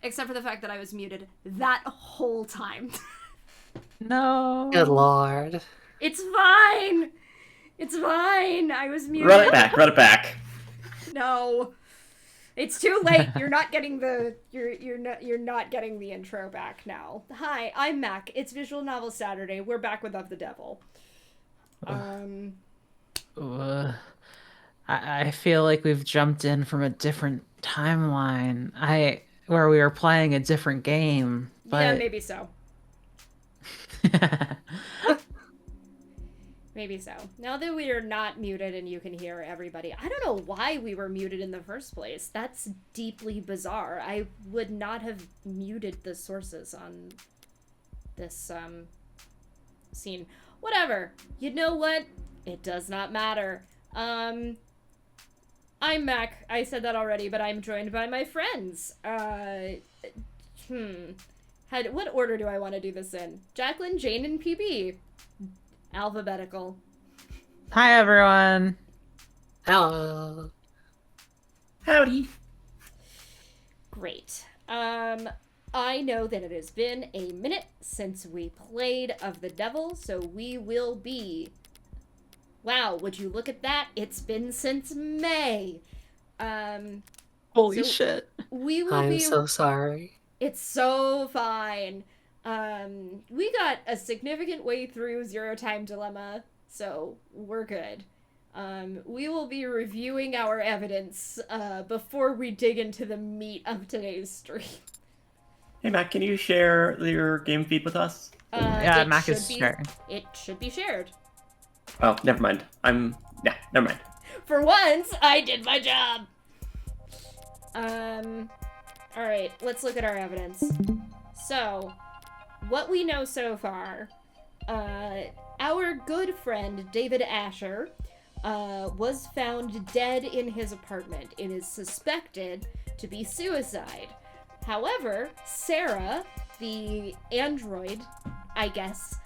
Except for the fact that I was muted that whole time. No. Good lord. It's fine. It's fine. I was muted. Run it back. No. It's too late. You're not getting the you're not getting the intro back now. Hi, I'm Mac. It's Visual Novel Saturday. We're back with Of the Devil. I feel like we've jumped in from a different timeline. Where we were playing a different game. But... Yeah, maybe so. Maybe so. Now that we are not muted and you can hear everybody, I don't know why we were muted in the first place. That's deeply bizarre. I would not have muted the sources on this scene. Whatever. You know what? It does not matter. I'm Mac. I said that already, but I'm joined by my friends. What order do I want to do this in? Jacqueline, Jane, and PB. Alphabetical. Hi, everyone. Hello. Howdy. Great. I know that it has been a minute since we played Of the Devil, so we will be... Wow, would you look at that? It's been since May. Holy shit. We will I'm so sorry. It's so fine. We got a significant way through Zero Time Dilemma, so we're good. We will be reviewing our evidence before we dig into the meat of today's stream. Hey, Mac, can you share your game feed with us? Yeah, Mac is sharing. It should be shared. Oh, never mind. Never mind. For once, I did my job! Alright, let's look at our evidence. So, what we know so far, our good friend David Asher was found dead in his apartment. It is suspected to be suicide. However, Sarah, the android, I guess,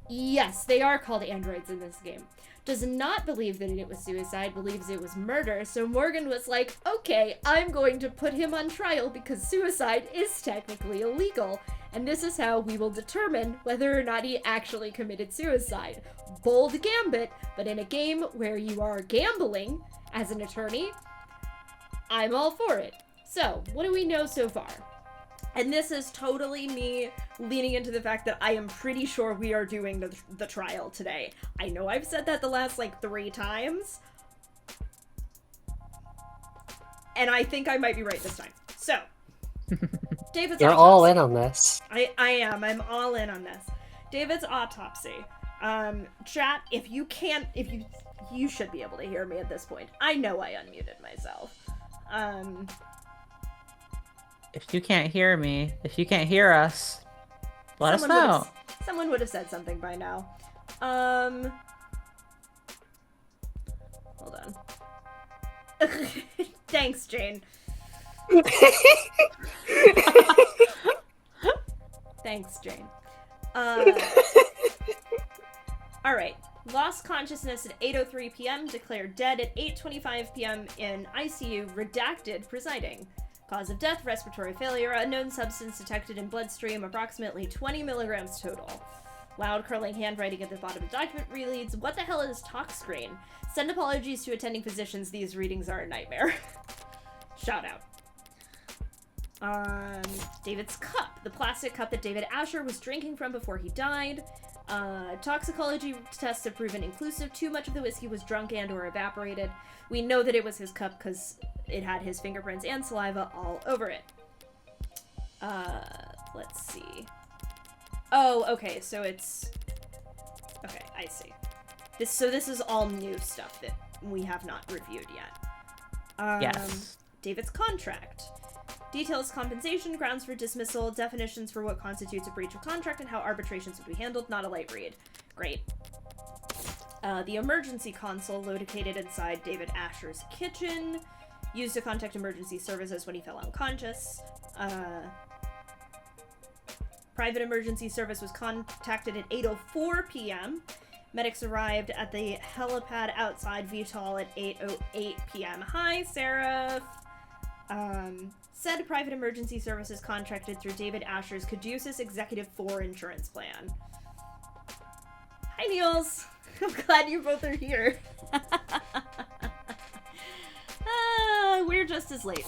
yes, they are called androids in this game, does not believe that it was suicide, believes it was murder, so Morgan was like, okay, I'm going to put him on trial because suicide is technically illegal, and this is how we will determine whether or not he actually committed suicide. Bold gambit, but in a game where you are gambling as an attorney, I'm all for it. So, what do we know so far? And this is totally me leaning into the fact that I am pretty sure we are doing the trial today. I know I've said that the last, 3 times. And I think I might be right this time. So, David's You're autopsy. all in on this. I am. I'm all in on this. David's autopsy. Chat, if you should be able to hear me at this point. I know I unmuted myself. If you can't hear me, if you can't hear us, let us know. Someone would have said something by now. Hold on. Thanks, Jane. Thanks, Jane. Alright. Lost consciousness at 8:03 p.m. Declared dead at 8:25 p.m. in ICU. Redacted presiding. Cause of death, respiratory failure, unknown substance detected in bloodstream, approximately 20 milligrams total. Loud curling handwriting at the bottom of the document reads, what the hell is talk screen? Send apologies to attending physicians, these readings are a nightmare. Shout out. David's cup. The plastic cup that David Asher was drinking from before he died. Toxicology tests have proven inclusive. Too much of the whiskey was drunk and or evaporated. We know that it was his cup because it had his fingerprints and saliva all over it. Let's see. Oh, okay, so it's... Okay, I see. This is all new stuff that we have not reviewed yet. Yes. David's contract. Details compensation, grounds for dismissal, definitions for what constitutes a breach of contract, and how arbitrations would be handled. Not a light read. Great. The emergency console located inside David Asher's kitchen. Used to contact emergency services when he fell unconscious. Private emergency service was contacted at 8:04 p.m. Medics arrived at the helipad outside VTOL at 8:08 p.m. Hi, Seraph. Said private emergency services contracted through David Asher's Caduceus Executive 4 insurance plan. Hi, Niels. I'm glad you both are here. We're just as late.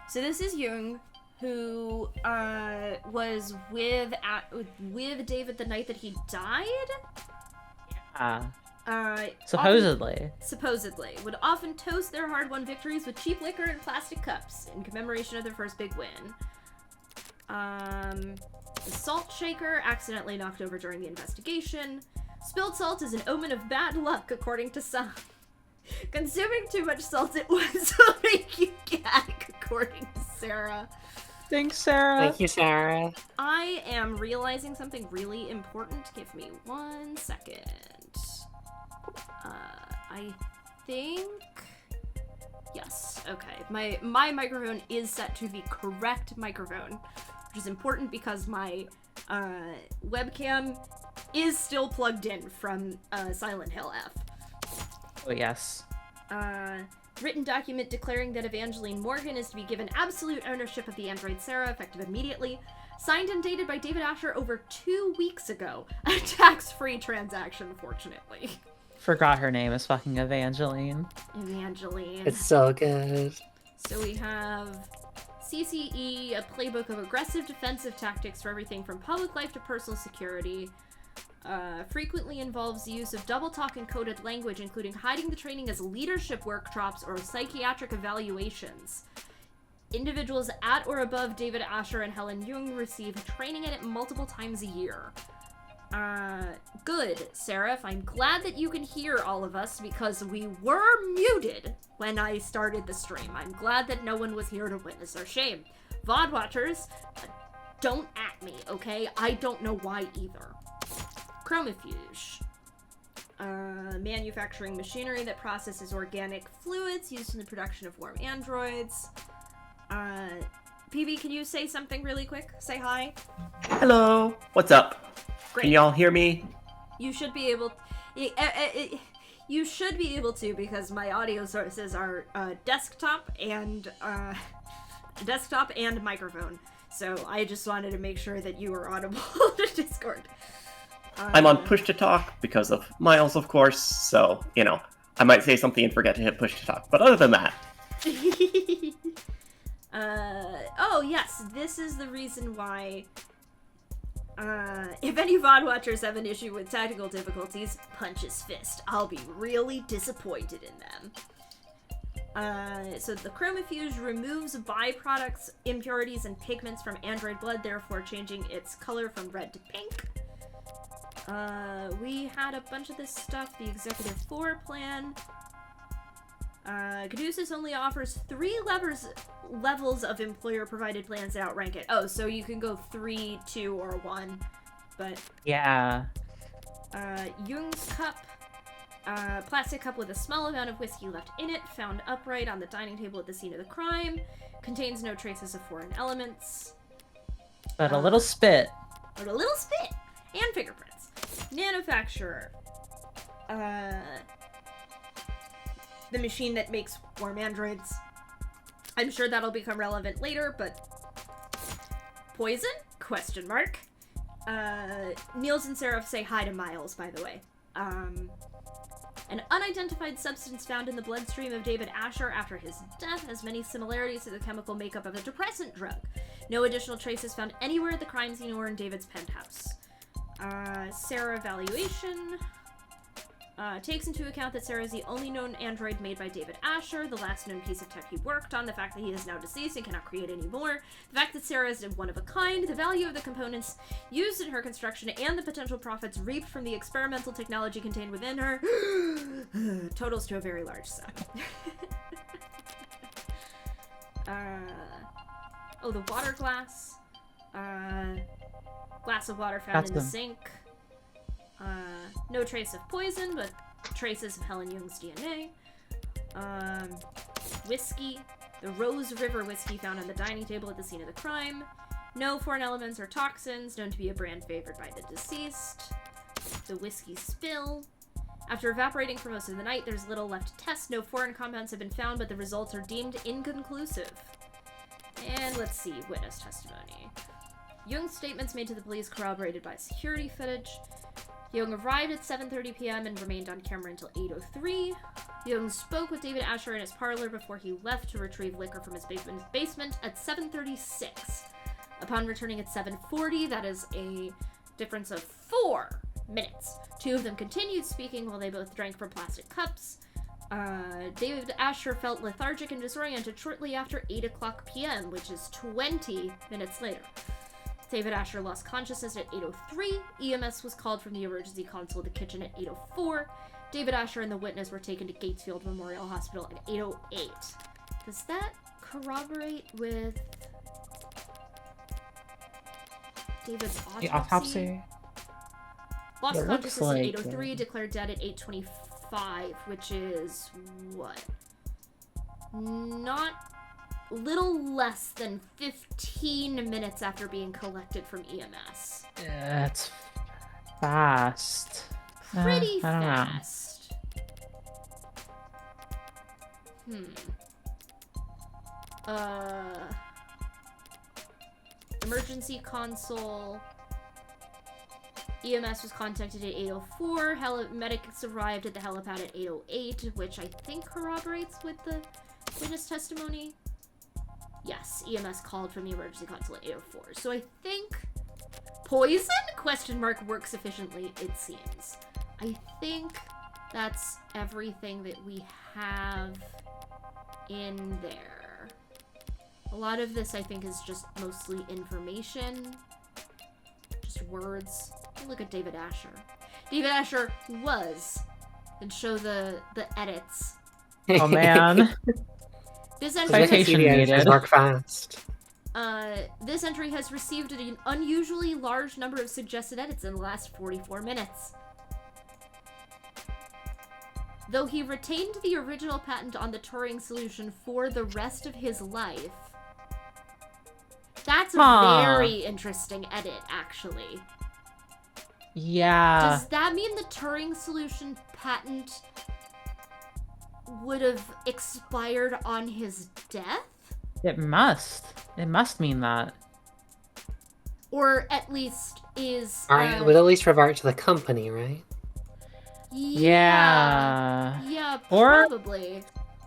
So this is Jung, who was with David the night that he died. Supposedly. Supposedly. Would often toast their hard-won victories with cheap liquor and plastic cups in commemoration of their first big win. The salt shaker accidentally knocked over during the investigation. Spilled salt is an omen of bad luck, according to some. Consuming too much salt at once will make you gag, according to Sarah. Thanks, Sarah. Thank you, Sarah. I am realizing something really important. Give me 1 second. I think... Yes, okay. My microphone is set to the correct microphone, which is important because my webcam is still plugged in from Silent Hill F. Oh, yes. Written document declaring that Evangeline Morgan is to be given absolute ownership of the android Sarah, effective immediately. Signed and dated by David Asher over 2 weeks ago. A tax-free transaction, fortunately. Forgot her name is fucking Evangeline. Evangeline. It's so good. So we have CCE, a playbook of aggressive defensive tactics for everything from public life to personal security. Frequently involves the use of double talk and coded language, including hiding the training as leadership workshops or psychiatric evaluations. Individuals at or above David Asher and Helen Jung receive training in it multiple times a year. Good, Seraph. I'm glad that you can hear all of us because we were muted when I started the stream. I'm glad that no one was here to witness our shame. VOD watchers, don't at me, okay? I don't know why either. Chromifuge. Manufacturing machinery that processes organic fluids used in the production of warm androids. PB, can you say something really quick? Say hi. Hello. What's up? Great. Can y'all hear me? You should be able. You should be able to because my audio sources are desktop and microphone. So I just wanted to make sure that you were audible to Discord. I'm on push to talk because of Miles, of course. So I might say something and forget to hit push to talk. But other than that. Oh yes, this is the reason why. If any VOD watchers have an issue with technical difficulties, punch his fist. I'll be really disappointed in them. So the chromifuge removes byproducts, impurities, and pigments from android blood, therefore changing its color from red to pink. We had a bunch of this stuff, the Executive 4 plan. Caduceus only offers 3 levels of employer-provided plans that outrank it. Oh, so you can go 3, 2, or 1. But yeah. Jung's cup, plastic cup with a small amount of whiskey left in it, found upright on the dining table at the scene of the crime. Contains no traces of foreign elements. But a little spit. But a little spit! And fingerprints. Manufacturer. The machine that makes warm androids. I'm sure that'll become relevant later, but... Poison? Question mark. Niels and Seraph say hi to Miles, by the way. An unidentified substance found in the bloodstream of David Asher after his death has many similarities to the chemical makeup of a depressant drug. No additional traces found anywhere at the crime scene or in David's penthouse. Sarah evaluation. Takes into account that Sarah is the only known android made by David Asher, the last known piece of tech he worked on, the fact that he is now deceased and cannot create any more, the fact that Sarah is one of a kind, the value of the components used in her construction, and the potential profits reaped from the experimental technology contained within her, totals to a very large sum. The water glass. Glass of water found in the sink. No trace of poison, but traces of Helen Jung's DNA. Whiskey. The Rose River whiskey found on the dining table at the scene of the crime. No foreign elements or toxins, known to be a brand favored by the deceased. The whiskey spill. After evaporating for most of the night, there's little left to test. No foreign compounds have been found, but the results are deemed inconclusive. And let's see, witness testimony. Jung's statements made to the police corroborated by security footage. Jung arrived at 7:30 p.m. and remained on camera until 8:03. Jung spoke with David Asher in his parlor before he left to retrieve liquor from his basement at 7:36. Upon returning at 7:40, that is a difference of 4 minutes. 2 of them continued speaking while they both drank from plastic cups. David Asher felt lethargic and disoriented shortly after 8 o'clock p.m., which is 20 minutes later. David Asher lost consciousness at 8:03. EMS was called from the emergency console of the kitchen at 8:04. David Asher and the witness were taken to Gatesfield Memorial Hospital at 8:08. Does that corroborate with David's autopsy? The autopsy? Lost It looks consciousness like, at 8:03, declared dead at 8:25, which is what? Little less than 15 minutes after being collected from EMS. It's fast. Pretty I don't know. fast. Emergency console. EMS was contacted at 8:04. Medics arrived at the helipad at 8:08, which I think corroborates with the witness testimony. Yes, EMS called from the emergency console at 8:04. So I think poison? Works efficiently, it seems. I think that's everything that we have in there. A lot of this, I think, is just mostly information. Just words. Look at David Asher. David Asher was. And show the edits. Oh, man. This entry Citation needed. Work fast. This entry has received an unusually large number of suggested edits in the last 44 minutes. Though he retained the original patent on the Turing solution for the rest of his life. That's a very interesting edit, actually. Yeah. Does that mean the Turing solution patent would have expired on his death? It must. It must mean that. Or at least is... Alright, it would at least revert to the company, right? Yeah. Yeah, Or- probably.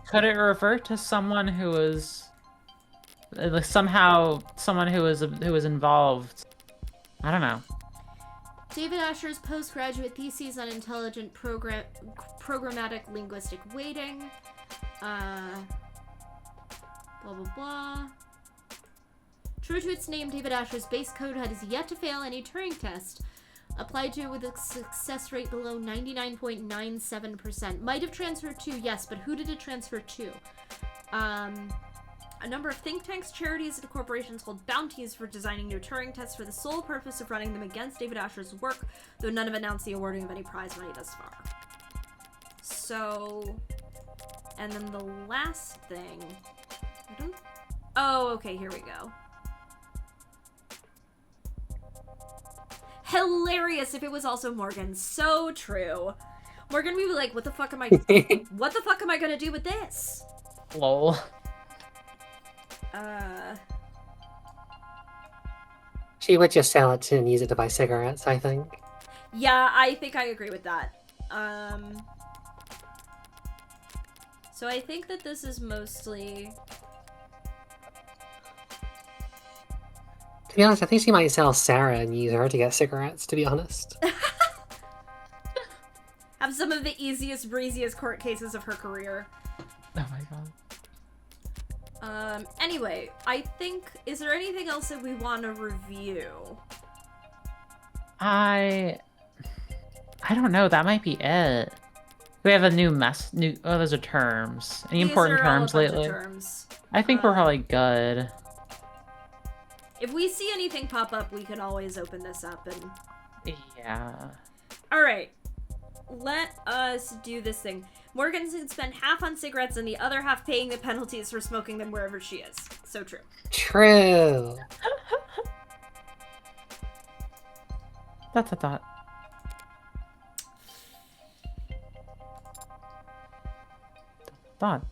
Could it revert to someone who was somehow someone who was involved? I don't know. David Asher's postgraduate thesis on intelligent programmatic linguistic weighting. Blah, blah, blah. True to its name, David Asher's base code has yet to fail any Turing test. Applied to it with a success rate below 99.97%. Might have transferred to, yes, but who did it transfer to? A number of think tanks, charities, and corporations hold bounties for designing new Turing tests for the sole purpose of running them against David Asher's work, though none have announced the awarding of any prize money thus far. So, and then the last thing, oh, okay, here we go. Hilarious if it was also Morgan. So true. Morgan would be like, what the fuck am I gonna do with this? Lol. She would just sell it and use it to buy cigarettes, I think. Yeah, I think I agree with that. So I think that this is mostly... To be honest, I think she might sell Sarah and use her to get cigarettes, to be honest. Have some of the easiest, breeziest court cases of her career. Oh my god. Anyway, I think... Is there anything else that we want to review? I don't know. That might be it. We have a oh, those are terms. Any important terms lately? Terms. I think we're probably good. If we see anything pop up, we can always open this up and... Yeah. Alright. Let us do this thing. Morgan's gonna spend half on cigarettes and the other half paying the penalties for smoking them wherever she is. So true. True. That's a thought. thought.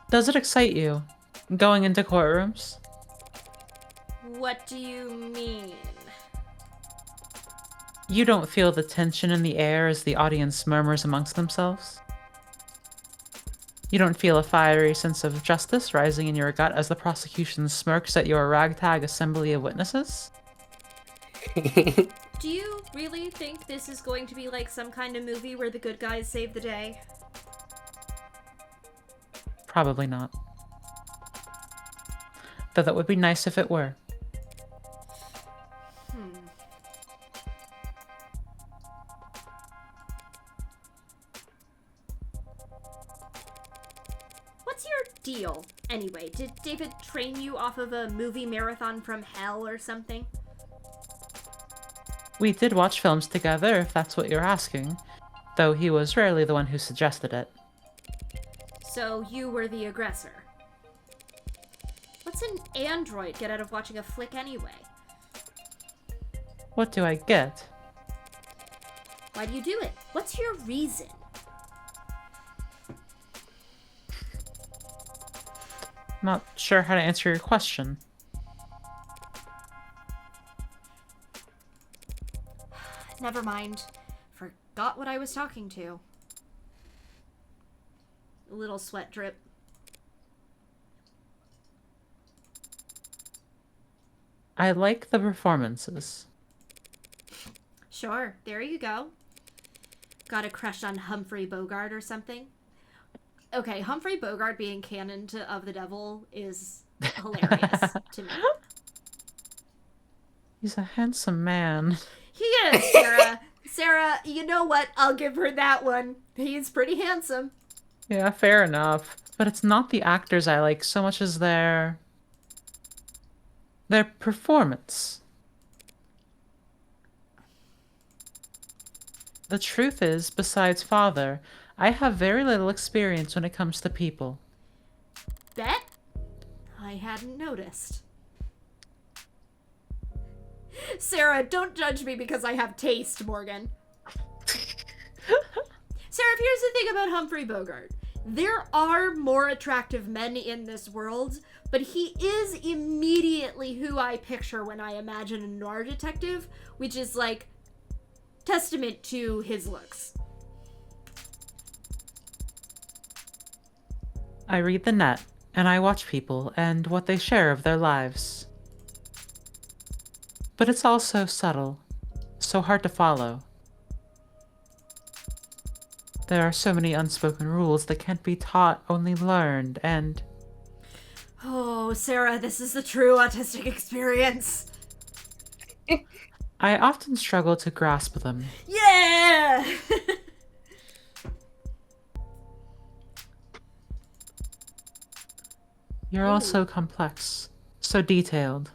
Does it excite you, going into courtrooms? What do you mean? You don't feel the tension in the air as the audience murmurs amongst themselves? You don't feel a fiery sense of justice rising in your gut as the prosecution smirks at your ragtag assembly of witnesses? Do you really think this is going to be like some kind of movie where the good guys save the day? Probably not. Though that would be nice if it were. What's your deal, anyway? Did David train you off of a movie marathon from hell or something? We did watch films together, if that's what you're asking, though he was rarely the one who suggested it. So you were the aggressor. What's an android get out of watching a flick anyway? What do I get? Why do you do it? What's your reason? Not sure how to answer your question. Never mind. Forgot what I was talking to. A little sweat drip. I like the performances. Sure, there you go. Got a crush on Humphrey Bogart or something? Okay, Humphrey Bogart being canon of the devil is hilarious to me. He's a handsome man. He is, Sarah. Sarah, you know what? I'll give her that one. He's pretty handsome. Yeah, fair enough. But it's not the actors I like so much as their performance. The truth is, besides father, I have very little experience when it comes to people. Bet? I hadn't noticed. Sarah, don't judge me because I have taste, Morgan. Sarah, here's the thing about Humphrey Bogart. There are more attractive men in this world, but he is immediately who I picture when I imagine a noir detective, which is like testament to his looks. I read the net, and I watch people and what they share of their lives. But it's all so subtle, so hard to follow. There are so many unspoken rules that can't be taught, only learned, and... Oh, Sarah, this is the true autistic experience. I often struggle to grasp them. Yeah! You're all so complex, so detailed.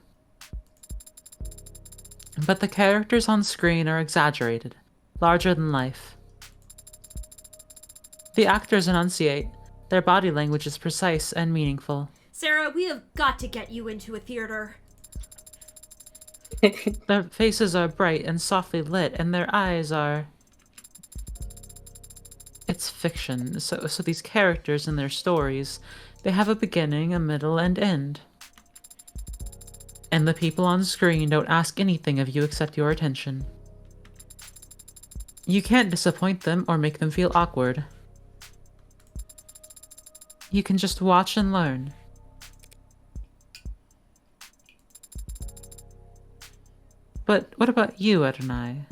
But the characters on screen are exaggerated, larger than life. The actors enunciate, their body language is precise and meaningful. Sarah, we have got to get you into a theater. Their faces are bright and softly lit, and their eyes are... It's fiction, so these characters and their stories, they have a beginning, a middle, and end. And the people on screen don't ask anything of you except your attention. You can't disappoint them or make them feel awkward. You can just watch and learn. But what about you, Adonai?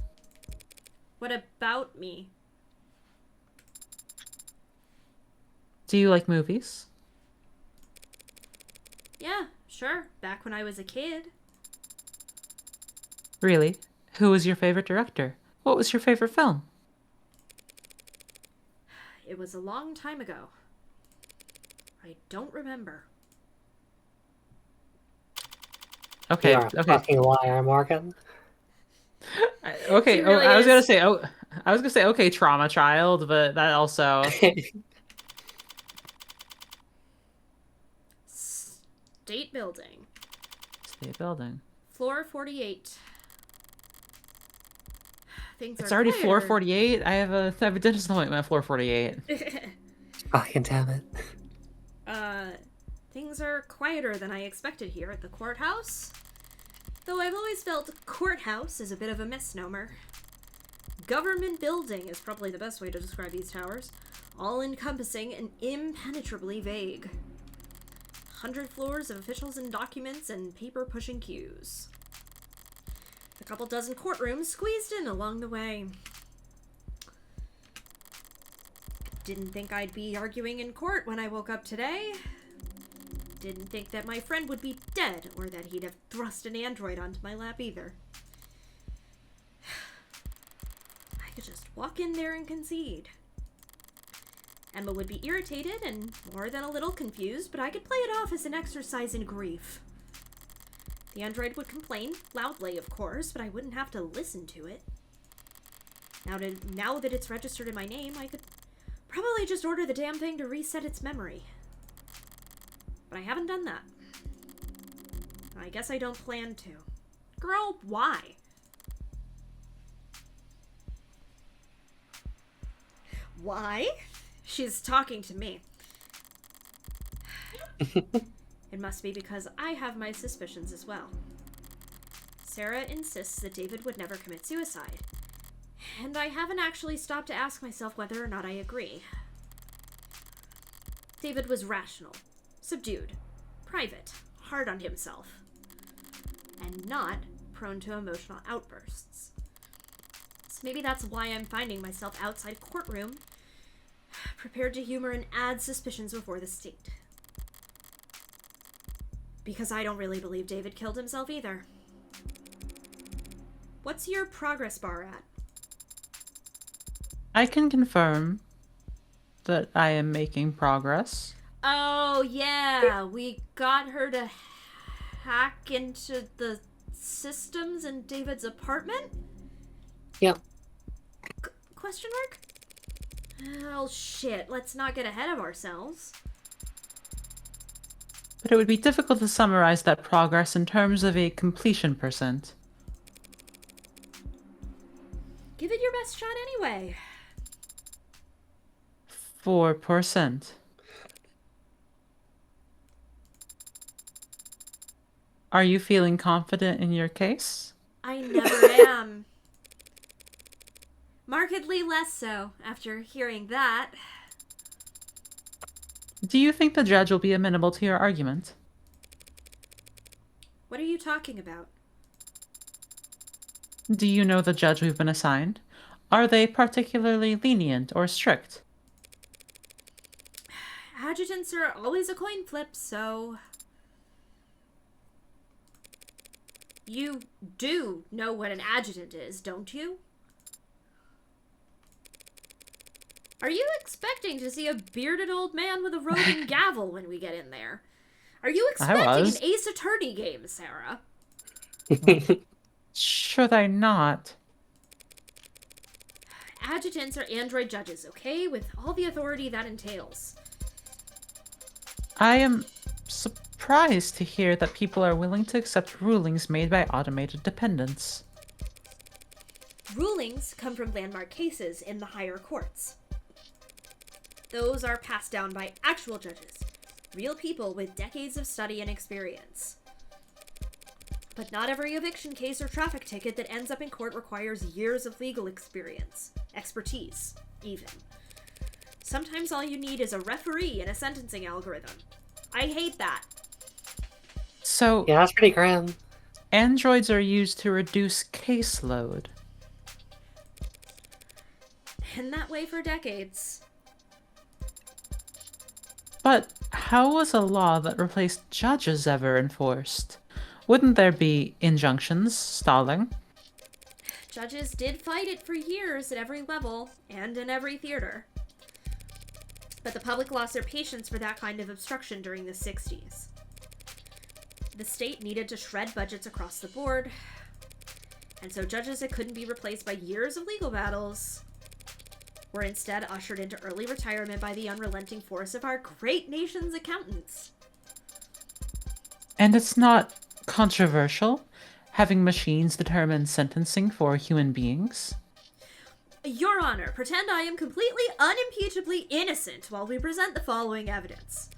What about me? Do you like movies? Yeah, sure. Back when I was a kid. Really? Who was your favorite director? What was your favorite film? It was a long time ago. I don't remember. Okay, You're a okay. fucking liar, Morgan. Okay, She really I was is. gonna say, okay, trauma child, but that also... State building. State building. Floor 48. things It's are already quieter. 4:48. I have a dentist appointment at 4:48. Fucking damn it. Things are quieter than I expected here at the courthouse. Though I've always felt courthouse is a bit of a misnomer. Government building is probably the best way to describe these towers. All-encompassing and impenetrably vague. 100 floors of officials and documents and paper-pushing queues. A couple dozen courtrooms squeezed in along the way. Didn't think I'd be arguing in court when I woke up today. Didn't think that my friend would be dead or that he'd have thrust an android onto my lap either. I could just walk in there and concede. Emma would be irritated and more than a little confused, but I could play it off as an exercise in grief. The android would complain, loudly of course, but I wouldn't have to listen to it. Now that it's registered in my name, I could probably just order the damn thing to reset its memory. But I haven't done that. I guess I don't plan to. Girl, why? Why? She's talking to me. It must be because I have my suspicions as well. Sarah insists that David would never commit suicide. And I haven't actually stopped to ask myself whether or not I agree. David was rational, subdued, private, hard on himself, and not prone to emotional outbursts. So maybe that's why I'm finding myself outside a courtroom, prepared to humor and add suspicions before the state. Because I don't really believe David killed himself either. What's your progress bar at? I can confirm that I am making progress. Oh, yeah. We got her to hack into the systems in David's apartment? Yep. Question mark? Oh, shit. Let's not get ahead of ourselves. But it would be difficult to summarize that progress in terms of a completion percent. Give it your best shot anyway. 4%. Are you feeling confident in your case? I never am. Markedly less so after hearing that. Do you think the judge will be amenable to your argument? What are you talking about? Do you know the judge we've been assigned? Are they particularly lenient or strict? Adjutants are always a coin flip, so... You do know what an adjutant is, don't you? Are you expecting to see a bearded old man with a roving gavel when we get in there? Are you expecting an Ace Attorney game, Sarah? Should I not? Adjutants are android judges, okay? With all the authority that entails. I am surprised to hear that people are willing to accept rulings made by automated dependents. Rulings come from landmark cases in the higher courts. Those are passed down by actual judges, real people with decades of study and experience. But not every eviction case or traffic ticket that ends up in court requires years of legal experience, expertise, even. Sometimes all you need is a referee and a sentencing algorithm. I hate that. So, Yeah, that's pretty grim. androids are used to reduce caseload. Been that way for decades. But how was a law that replaced judges ever enforced? Wouldn't there be injunctions, stalling? Judges did fight it for years at every level and in every theater. But the public lost their patience for that kind of obstruction during the 60s. The state needed to shred budgets across the board, and so judges that couldn't be replaced by years of legal battles were instead ushered into early retirement by the unrelenting force of our great nation's accountants. And it's not controversial having machines determine sentencing for human beings? Your Honor, pretend I am completely unimpeachably innocent while we present the following evidence.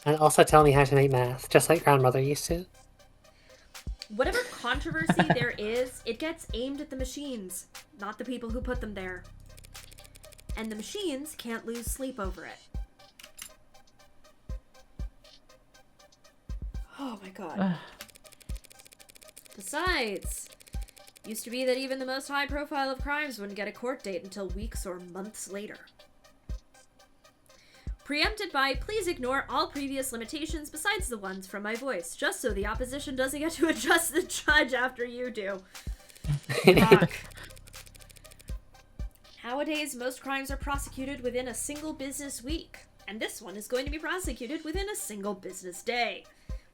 And also tell me how to make math, just like grandmother used to. Whatever controversy there is, it gets aimed at the machines, not the people who put them there. And the machines can't lose sleep over it. Oh my god. Besides, used to be that even the most high profile of crimes wouldn't get a court date until weeks or months later. Preempted by, please ignore all previous limitations besides the ones from my voice, just so the opposition doesn't get to adjust the judge after you do. Fuck. Nowadays, most crimes are prosecuted within a single business week, and this one is going to be prosecuted within a single business day.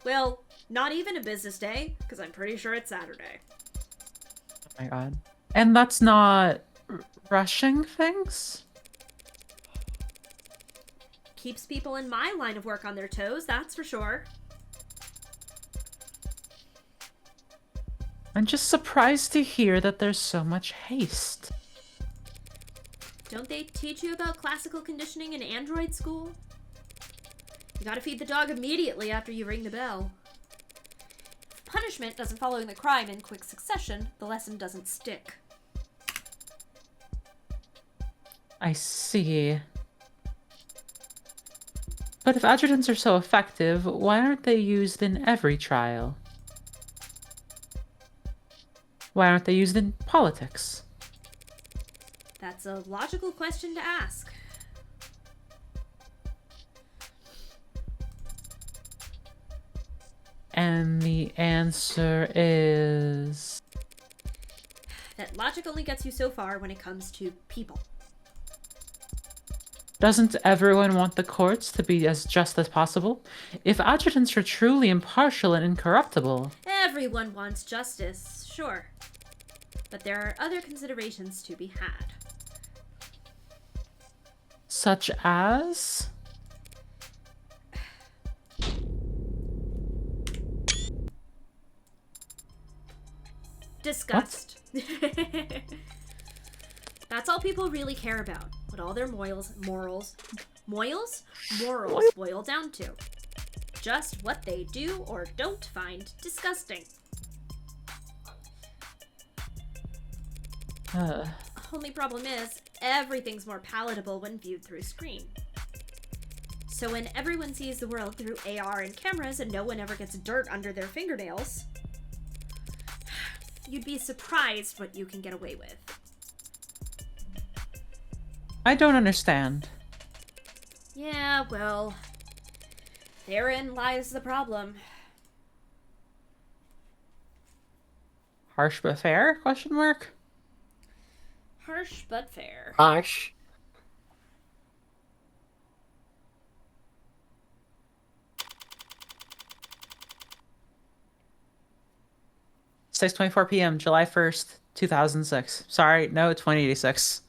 Well, not even a business day, because I'm pretty sure it's Saturday. Oh my god. And that's not rushing things? Keeps people in my line of work on their toes, that's for sure. I'm just surprised to hear that there's so much haste. Don't they teach you about classical conditioning in android school? You gotta feed the dog immediately after you ring the bell. If punishment doesn't follow the crime in quick succession, the lesson doesn't stick. I see. But if adjutants are so effective, why aren't they used in every trial? Why aren't they used in politics? That's a logical question to ask. And the answer is... That logic only gets you so far when it comes to people. Doesn't everyone want the courts to be as just as possible? If adjutants are truly impartial and incorruptible... Everyone wants justice, sure. But there are other considerations to be had. Such as? Disgust. That's all people really care about. What all their morals boil down to. Just what they do or don't find disgusting. Only problem is, everything's more palatable when viewed through screen. So when everyone sees the world through AR and cameras and no one ever gets dirt under their fingernails, you'd be surprised what you can get away with. I don't understand. Yeah, well, therein lies the problem. Harsh but fair? Question mark? Harsh but fair. Harsh. Six 24 p.m., July 1st, 2006. Sorry, no, 2086.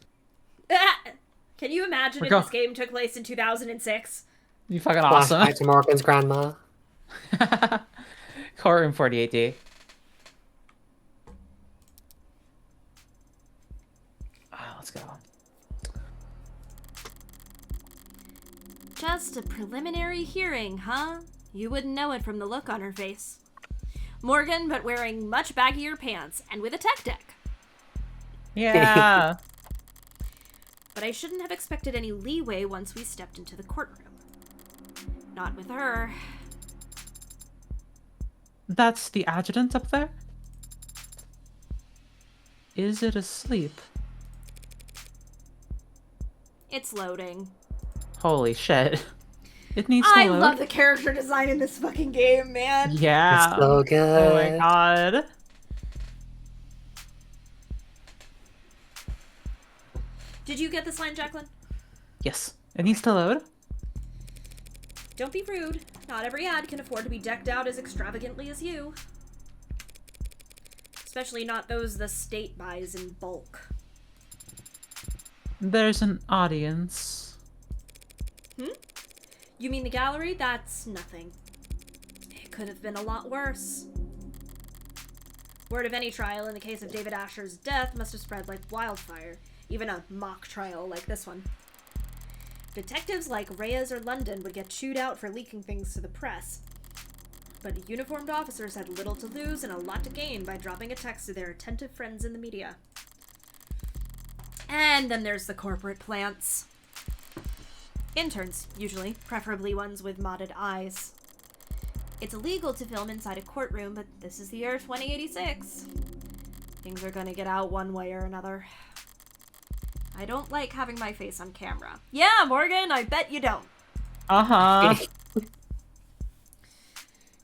Can you imagine if this game took place in 2006? You fucking awesome. Flashback to Morgan's grandma. Courtroom 48D. Let's go. Just a preliminary hearing, huh? You wouldn't know it from the look on her face. Morgan, but wearing much baggier pants and with a tech deck. Yeah. But I shouldn't have expected any leeway once we stepped into the courtroom. Not with her. That's the adjutant up there? Is it asleep? It's loading. Holy shit. It needs to I load. love the character design in this fucking game, man. Yeah. It's so good. Oh my god. Did you get this line, Jacqueline? Yes. It needs to load. Don't be rude. Not every ad can afford to be decked out as extravagantly as you. Especially not those the state buys in bulk. There's an audience. You mean the gallery? That's nothing. It could have been a lot worse. Word of any trial in the case of David Asher's death must have spread like wildfire, even a mock trial like this one. Detectives like Reyes or London would get chewed out for leaking things to the press. But uniformed officers had little to lose and a lot to gain by dropping a text to their attentive friends in the media. And then there's the corporate plants. Interns, usually, preferably ones with modded eyes. It's illegal to film inside a courtroom, but this is the year 2086. Things are gonna get out one way or another. I don't like having my face on camera. Yeah, Morgan, I bet you don't. Uh-huh.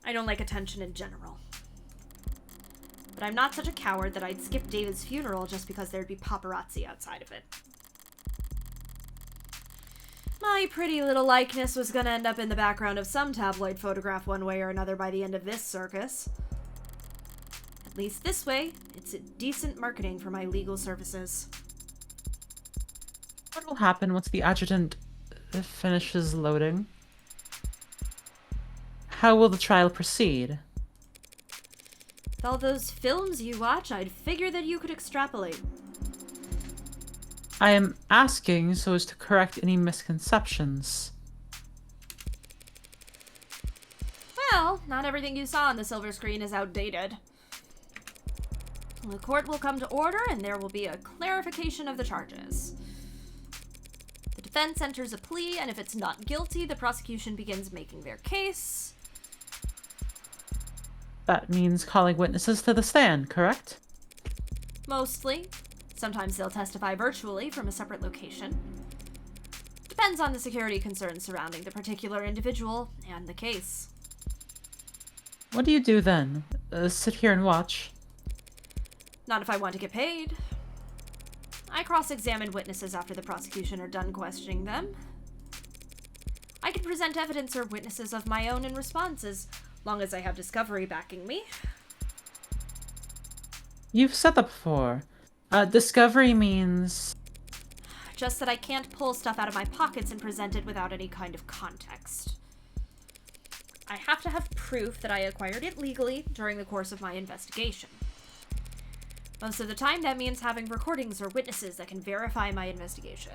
I don't like attention in general. But I'm not such a coward that I'd skip David's funeral just because there'd be paparazzi outside of it. My pretty little likeness was gonna end up in the background of some tabloid photograph one way or another by the end of this circus. At least this way, it's decent marketing for my legal services. What will happen once the adjutant finishes loading? How will the trial proceed? With all those films you watch, I'd figure that you could extrapolate. I am asking so as to correct any misconceptions. Well, not everything you saw on the silver screen is outdated. The court will come to order and there will be a clarification of the charges. The defense enters a plea, and if it's not guilty, the prosecution begins making their case. That means calling witnesses to the stand, correct? Mostly. Sometimes they'll testify virtually from a separate location. Depends on the security concerns surrounding the particular individual and the case. What do you do then? Sit here and watch? Not if I want to get paid. I cross-examine witnesses after the prosecution are done questioning them. I can present evidence or witnesses of my own in response, as long as I have discovery backing me. You've said that before. Discovery means... Just that I can't pull stuff out of my pockets and present it without any kind of context. I have to have proof that I acquired it legally during the course of my investigation. Most of the time, that means having recordings or witnesses that can verify my investigation.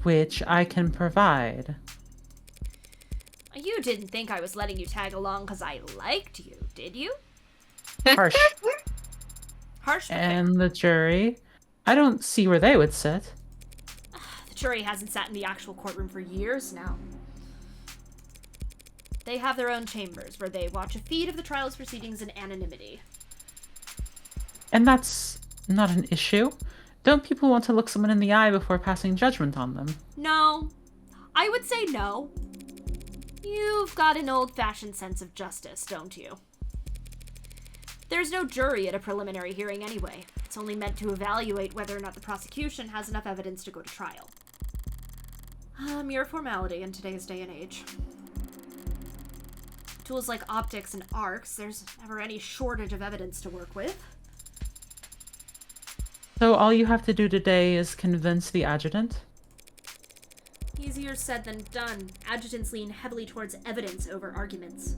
Which I can provide. You didn't think I was letting you tag along because I liked you, did you? Harsh. Harsh. And the jury? I don't see where they would sit. The jury hasn't sat in the actual courtroom for years now. They have their own chambers where they watch a feed of the trial's proceedings in anonymity. And that's not an issue. Don't people want to look someone in the eye before passing judgment on them? No. I would say no. You've got an old-fashioned sense of justice, don't you? There's no jury at a preliminary hearing anyway. It's only meant to evaluate whether or not the prosecution has enough evidence to go to trial. A mere formality in today's day and age. Tools like optics and arcs, there's never any shortage of evidence to work with. So all you have to do today is convince the adjutant? Easier said than done. Adjutants lean heavily towards evidence over arguments.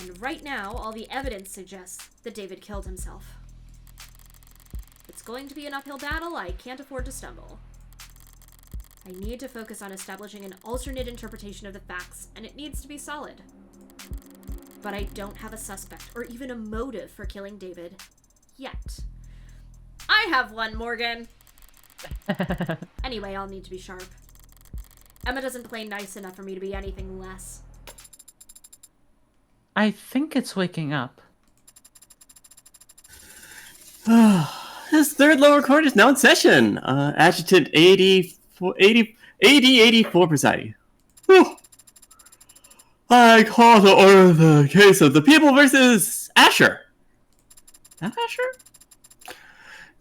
And right now, all the evidence suggests that David killed himself. It's going to be an uphill battle. I can't afford to stumble. I need to focus on establishing an alternate interpretation of the facts, and it needs to be solid. But I don't have a suspect or even a motive for killing David yet. I have one, Morgan! Anyway, I'll need to be sharp. Emma doesn't play nice enough for me to be anything less. I think it's waking up. This third lower court is now in session. Adjutant 84 presiding. Whew. I call to order the case of the people versus Asher. That Asher?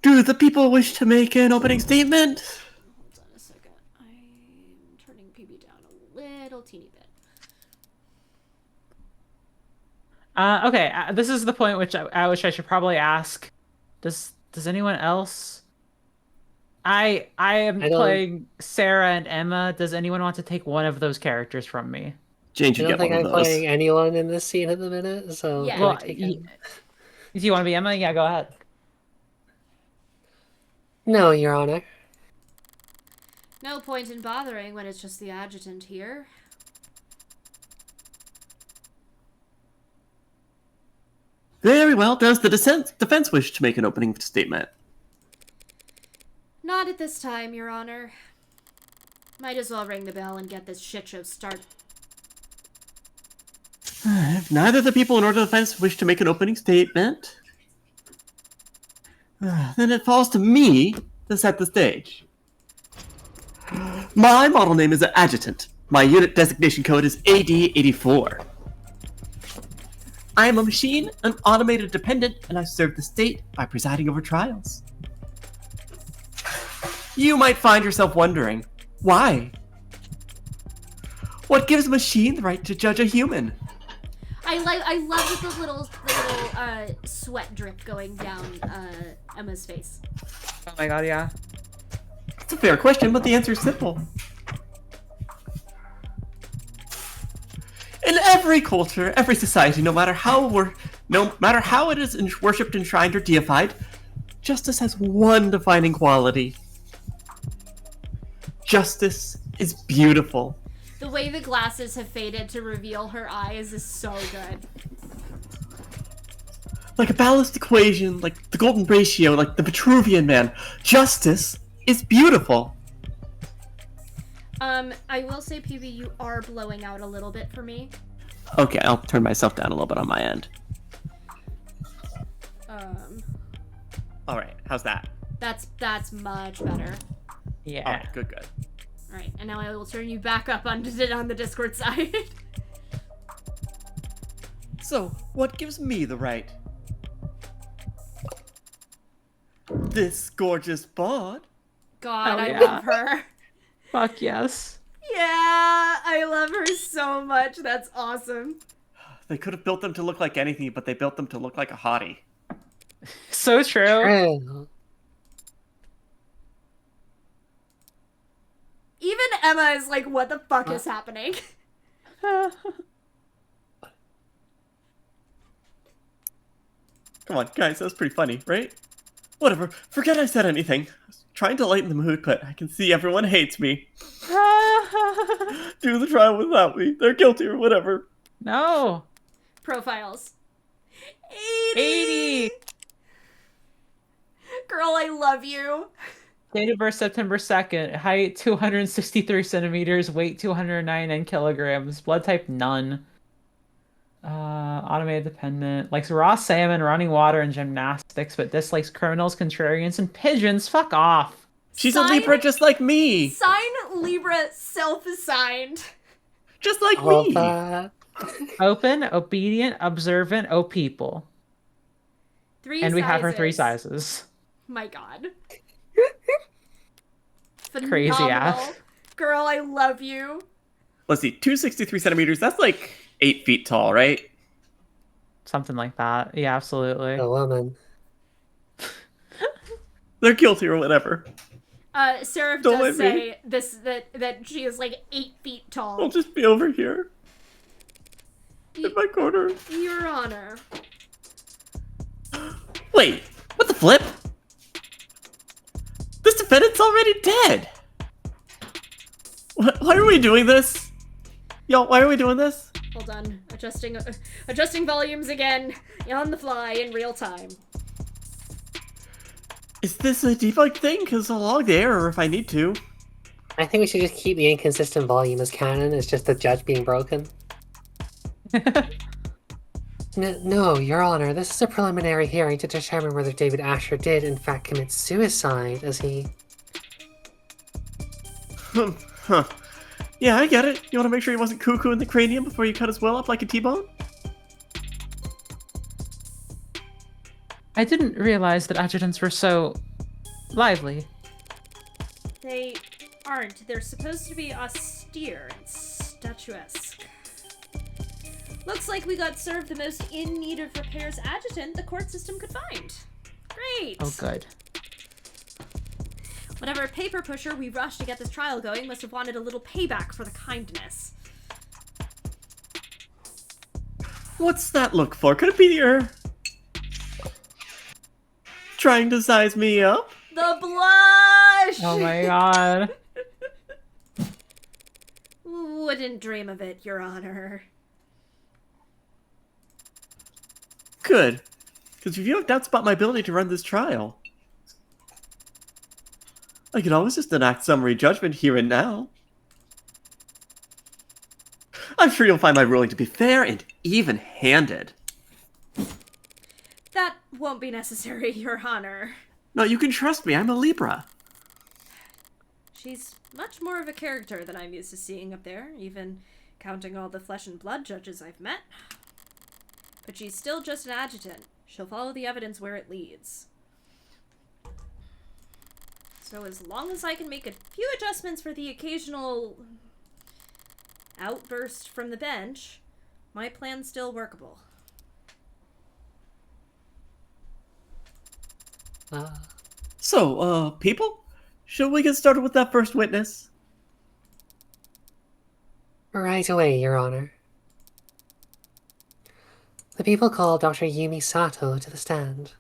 Do the people wish to make an opening statement? Hold on a second. I'm turning PB down a little teeny bit. Okay, this is the point which I should probably ask. Does anyone else? I am playing Sarah and Emma. Does anyone want to take one of those characters from me? Jane I should don't get think one I'm of those. playing anyone in this scene at the minute, so Yeah. can Well, I take it? do you want to be Emma? Yeah, go ahead. No, Your Honor. No point in bothering when it's just the adjutant here. Very well. Does the defense wish to make an opening statement? Not at this time, Your Honor. Might as well ring the bell and get this shit show started. If neither the people nor the defense wish to make an opening statement, then it falls to me to set the stage. My model name is an Adjutant. My unit designation code is AD-84. I am a machine, an automated dependent, and I serve the state by presiding over trials. You might find yourself wondering, why? What gives a machine the right to judge a human? I love the little sweat drip going down Emma's face. Oh my god, yeah. It's a fair question, but the answer is simple. In every culture, every society, no matter how it is worshipped, enshrined, or deified, justice has one defining quality. Justice is beautiful. The way the glasses have faded to reveal her eyes is so good. Like a balanced equation, like the golden ratio, like the Vitruvian Man, justice is beautiful. I will say, PB, you are blowing out a little bit for me. Okay, I'll turn myself down a little bit on my end. Alright, how's that? That's much better. Yeah. Alright, good. Alright, and now I will turn you back up on the Discord side. So, what gives me the right? This gorgeous bod. God, Oh, I yeah. love her. Fuck yes. Yeah, I love her so much. That's awesome. They could have built them to look like anything, but they built them to look like a hottie. So true. True. Even Emma is like, what the fuck is happening? Come on, guys, that's pretty funny, right? Whatever, forget I said anything. I was trying to lighten the mood, but I can see everyone hates me. Do the trial without me. They're guilty or whatever. No. Profiles. 80. Girl, I love you. Date of birth September 2nd. Height 263 centimeters. Weight 299 kilograms. Blood type none. Automated dependent. Likes raw salmon, running water, and gymnastics, but dislikes criminals, contrarians, and pigeons. Fuck off. She's a Libra just like me. Sign Libra self-assigned. Just like All me. that. Open, obedient, observant, O people. And we have her 3 sizes. My god. Crazy Phenomenal. ass. Girl, I love you. Let's see, 263 centimeters. That's like 8 feet tall, right? Something like that. Yeah, absolutely. A woman. They're guilty or whatever. Seraph Don't does let me. say that she is like 8 feet tall. I'll just be over here. In my corner. Your Honor. Wait, what the flip? This defendant's already dead. Why are we doing this? Yo, why are we doing this? Hold on. Adjusting volumes again. On the fly in real time. Is this a debug thing? Because I'll log the error if I need to. I think we should just keep the inconsistent volume as canon. It's just the judge being broken. No, Your Honor, this is a preliminary hearing to determine whether David Asher did, in fact, commit suicide, as he... Huh. Yeah, I get it. You want to make sure he wasn't cuckoo in the cranium before you cut his will up like a T-bone? I didn't realize that adjutants were so lively. They aren't. They're supposed to be austere and statuesque. Looks like we got served the most in need of repairs adjutant the court system could find. Great. Oh, good. Whatever paper pusher we rushed to get this trial going must have wanted a little payback for the kindness. What's that look for? Could it be you're trying to size me up? The blush! Oh my god. Wouldn't dream of it, Your Honor. Good. Because if you have doubts about my ability to run this trial, I could always just enact summary judgment here and now. I'm sure you'll find my ruling to be fair and even-handed. That won't be necessary, Your Honor. No, you can trust me. I'm a Libra. She's much more of a character than I'm used to seeing up there, even counting all the flesh and blood judges I've met. But she's still just an adjutant. She'll follow the evidence where it leads. So as long as I can make a few adjustments for the occasional outburst from the bench, my plan's still workable. So, people? Shall we get started with that first witness? Right away, Your Honor. The people call Dr. Yumi Sato to the stand.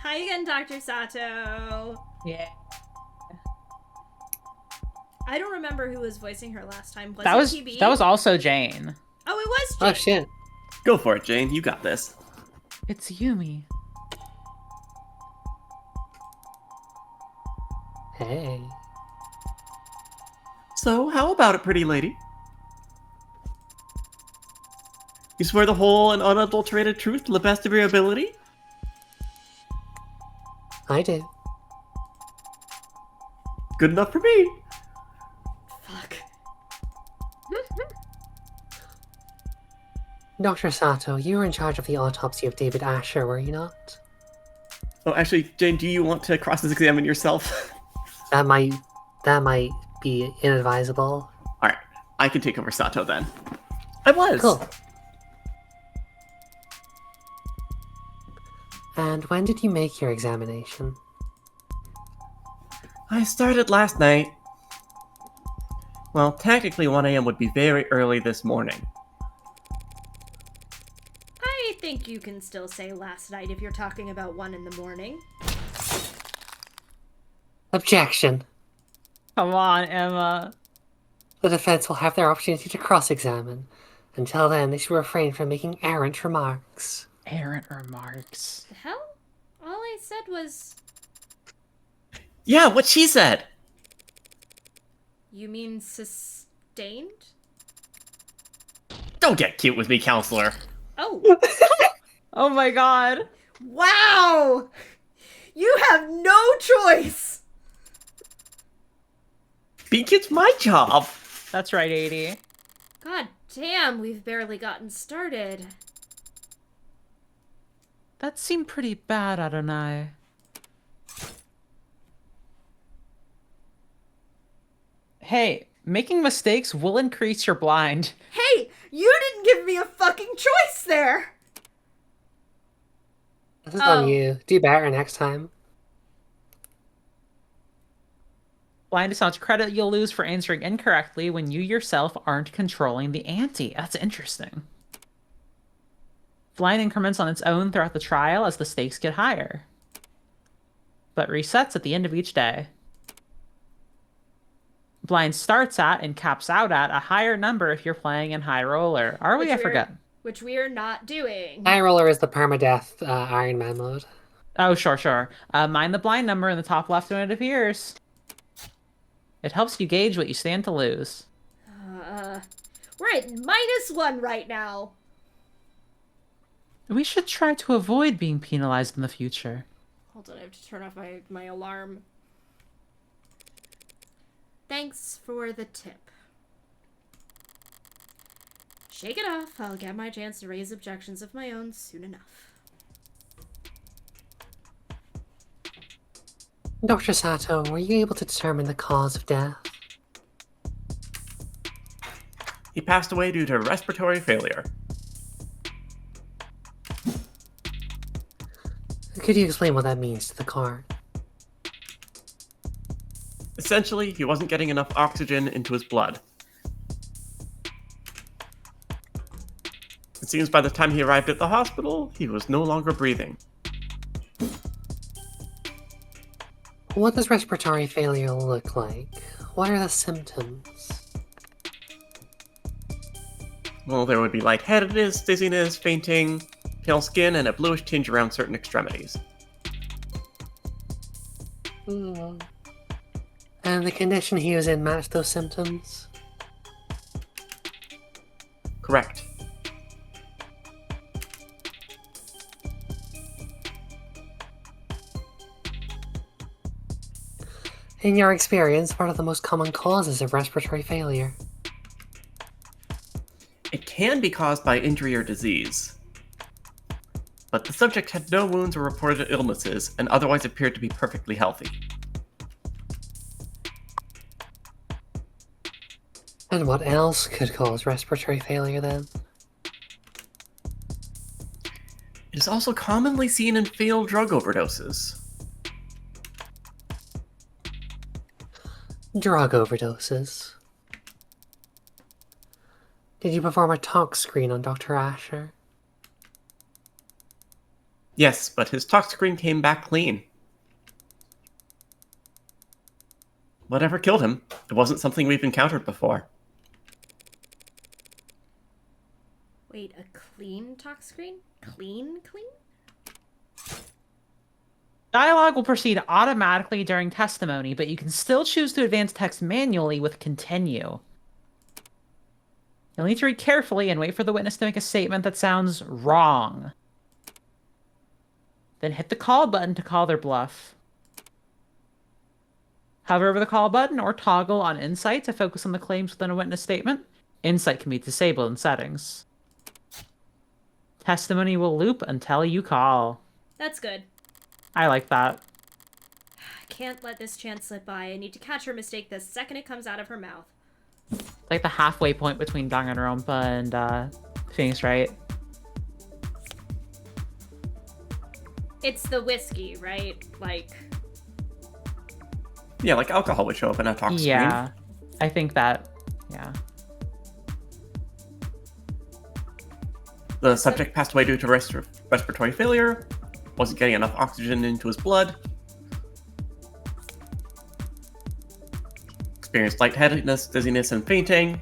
Hi again, Dr. Sato. Yeah. I don't remember who was voicing her last time. Was That it was PB? that was also Jane. Oh, it was Jane. Oh shit. Go for it, Jane. You got this. It's Yumi. Hey. So, how about it, pretty lady? You swear the whole and unadulterated truth to the best of your ability? I do. Good enough for me. Fuck. Dr. Sato, you were in charge of the autopsy of David Asher, were you not? Oh, actually, Jane, do you want to cross-examine yourself? That might be inadvisable. Alright, I can take over Sato then. I was! Cool. And when did you make your examination? I started last night. Well, technically 1 a.m. would be very early this morning. I think you can still say last night if you're talking about 1 in the morning. Objection. Come on, Emma. The defense will have their opportunity to cross-examine. Until then, they should refrain from making errant remarks. Errant remarks. The hell? All I said was... Yeah, what she said! You mean sustained? Don't get cute with me, counselor! Oh. Oh my god. Wow! You have no choice! Being cute's my job! That's right, 80. God damn, we've barely gotten started. That seemed pretty bad, Adonai. Hey, making mistakes will increase your blind. Hey, you didn't give me a fucking choice there! This is Oh. on you. Do better next time. Blind is how much credit you'll lose for answering incorrectly when you yourself aren't controlling the ante. That's interesting. Blind increments on its own throughout the trial as the stakes get higher, but resets at the end of each day. Blind starts at and caps out at a higher number if you're playing in High Roller. Are we? I forget. Which we are not doing. High Roller is the permadeath Iron Man mode. Oh, sure. Mind the blind number in the top left when it appears. It helps you gauge what you stand to lose. We're at -1 right now. We should try to avoid being penalized in the future. Hold on, I have to turn off my alarm. Thanks for the tip. Shake it off. I'll get my chance to raise objections of my own soon enough. Dr. Sato, were you able to determine the cause of death? He passed away due to respiratory failure. Could you explain what that means to the court? Essentially, he wasn't getting enough oxygen into his blood. It seems by the time he arrived at the hospital, he was no longer breathing. What does respiratory failure look like? What are the symptoms? Well, there would be lightheadedness, dizziness, fainting, pale skin, and a bluish tinge around certain extremities. And the condition he was in matched those symptoms? Correct. In your experience, what are the most common causes of respiratory failure? It can be caused by injury or disease. But the subject had no wounds or reported illnesses, and otherwise appeared to be perfectly healthy. And what else could cause respiratory failure then? It is also commonly seen in failed drug overdoses. Drug overdoses. Did you perform a tox screen on Dr. Asher? Yes, but his tox screen came back clean. Whatever killed him, it wasn't something we've encountered before. Wait, a clean talk screen? Clean? Dialogue will proceed automatically during testimony, but you can still choose to advance text manually with continue. You'll need to read carefully and wait for the witness to make a statement that sounds wrong. Then hit the call button to call their bluff. Hover over the call button or toggle on Insight to focus on the claims within a witness statement. Insight can be disabled in settings. Testimony will loop until you call. That's good. I like that. I can't let this chance slip by. I need to catch her mistake the second it comes out of her mouth. Like the halfway point between Danganronpa and Phoenix Wright. It's the whiskey, right? Yeah, like alcohol would show up in a tox screen. Yeah, I think that, yeah. The subject passed away due to respiratory failure, wasn't getting enough oxygen into his blood, experienced lightheadedness, dizziness, and fainting.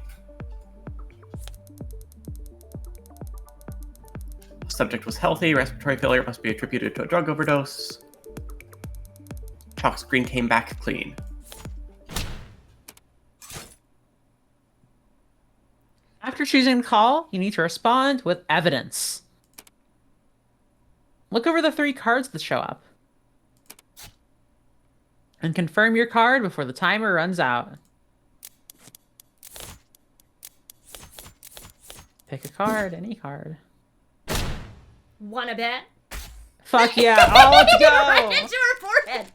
The subject was healthy, respiratory failure must be attributed to a drug overdose. Tox screen came back clean. After choosing to call, you need to respond with evidence. Look over the 3 cards that show up. And confirm your card before the timer runs out. Pick a card, any card. Wanna bet? Fuck yeah, oh, let's go! Right into her forehead!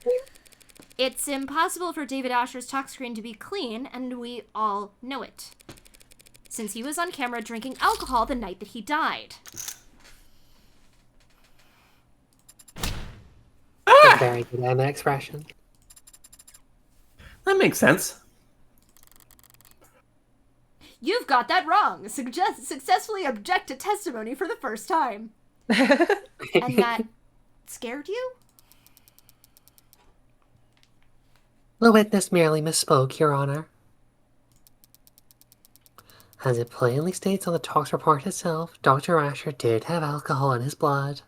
It's impossible for David Asher's talk screen to be clean, and we all know it. Since he was on camera drinking alcohol the night that he died. A very good Emma expression. That makes sense. You've got that wrong. Successfully object to testimony for the first time. And that scared you? The witness merely misspoke, Your Honor. As it plainly states on the tox report itself, Dr. Asher did have alcohol in his blood.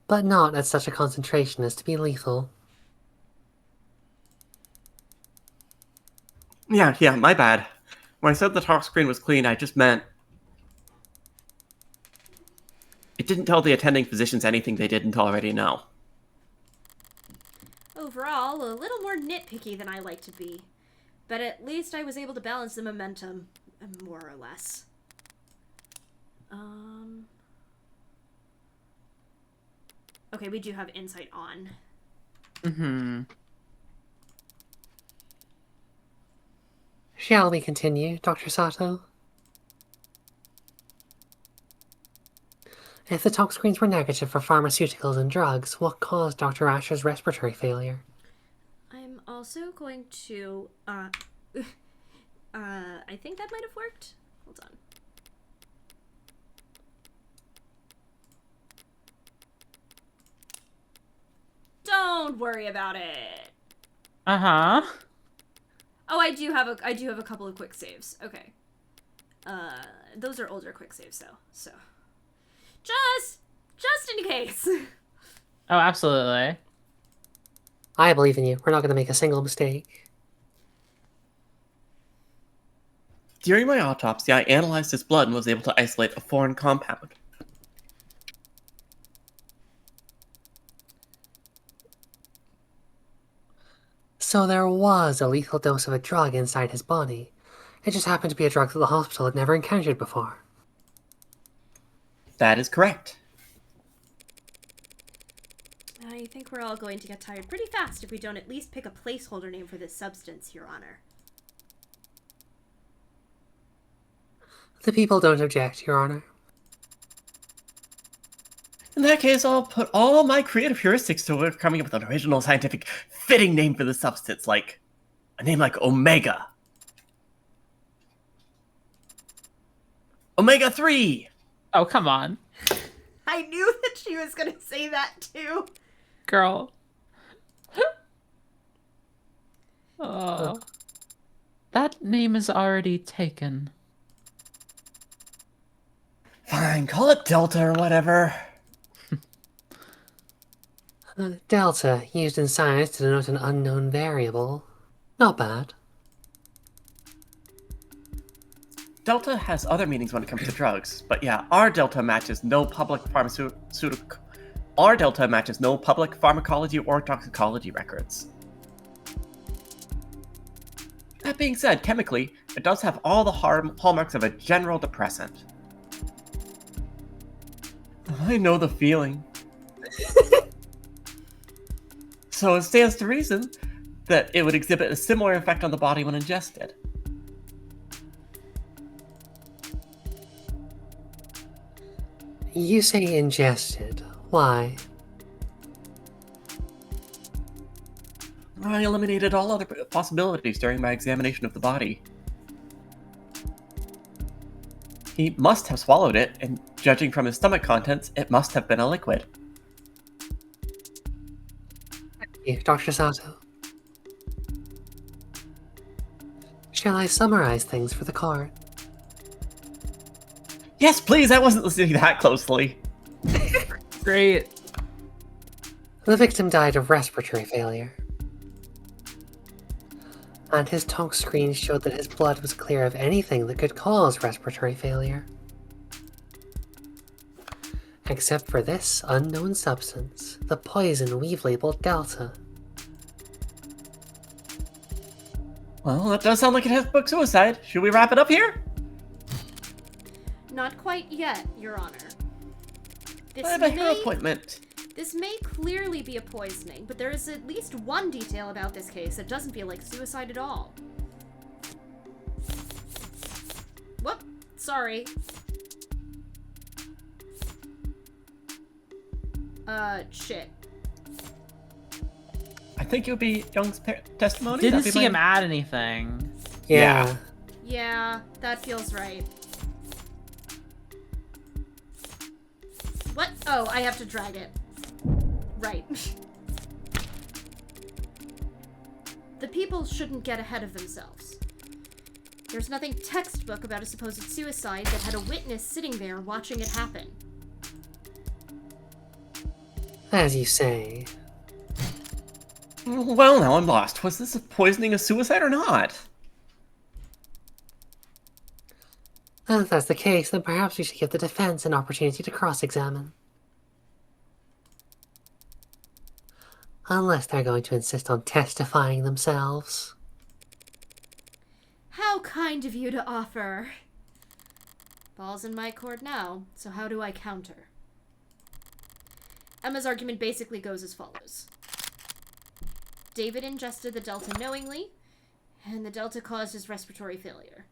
But not at such a concentration as to be lethal. Yeah, my bad. When I said the tox screen was clean, I just meant it didn't tell the attending physicians anything they didn't already know. Overall, a little more nitpicky than I like to be. But at least I was able to balance the momentum, more or less. Okay, we do have insight on. Mm-hmm. Shall we continue, Dr. Sato? If the tox screens were negative for pharmaceuticals and drugs, what caused Dr. Asher's respiratory failure? also going to, I think that might have worked. Hold on. Don't worry about it. Uh-huh. Oh, I do have a couple of quick saves. Okay. Those are older quick saves though. So just in case. Oh, absolutely. I believe in you. We're not going to make a single mistake. During my autopsy, I analyzed his blood and was able to isolate a foreign compound. So there was a lethal dose of a drug inside his body. It just happened to be a drug that the hospital had never encountered before. That is correct. I think we're all going to get tired pretty fast if we don't at least pick a placeholder name for this substance, Your Honor. The people don't object, Your Honor. In that case, I'll put all my creative heuristics to work coming up with an original scientific fitting name for the substance, like a name like Omega. Omega-3! Oh, come on. I knew that she was going to say that too. Girl. Oh. That name is already taken. Fine, call it Delta or whatever. Delta, used in science to denote an unknown variable. Not bad. Delta has other meanings when it comes to drugs, but yeah, our Delta matches no public pharmaceutical. Our Delta matches no public pharmacology or toxicology records. That being said, chemically, it does have all the hallmarks of a general depressant. I know the feeling. So it stands to reason that it would exhibit a similar effect on the body when ingested. You say ingested. Why? I eliminated all other possibilities during my examination of the body. He must have swallowed it, and judging from his stomach contents, it must have been a liquid. Dr. Sato. Shall I summarize things for the court? Yes, please, I wasn't listening that closely. Great. The victim died of respiratory failure. And his tox screen showed that his blood was clear of anything that could cause respiratory failure. Except for this unknown substance, the poison we've labeled Delta. Well, that does sound like it has book suicide. Should we wrap it up here? Not quite yet, Your Honor. I have a hair appointment. This may clearly be a poisoning, but there is at least one detail about this case that doesn't feel like suicide at all. Whoop, sorry. Shit. I think it would be Young's testimony. Didn't That'd be see him add anything. Yeah. Yeah, that feels right. What? Oh, I have to drag it. Right. The people shouldn't get ahead of themselves. There's nothing textbook about a supposed suicide that had a witness sitting there watching it happen. As you say. Well, now I'm lost. Was this a poisoning, a suicide, or not? If that's the case, then perhaps we should give the defense an opportunity to cross-examine. Unless they're going to insist on testifying themselves. How kind of you to offer. Ball's in my court now, so how do I counter? Emma's argument basically goes as follows. David ingested the Delta knowingly, and the Delta caused his respiratory failure.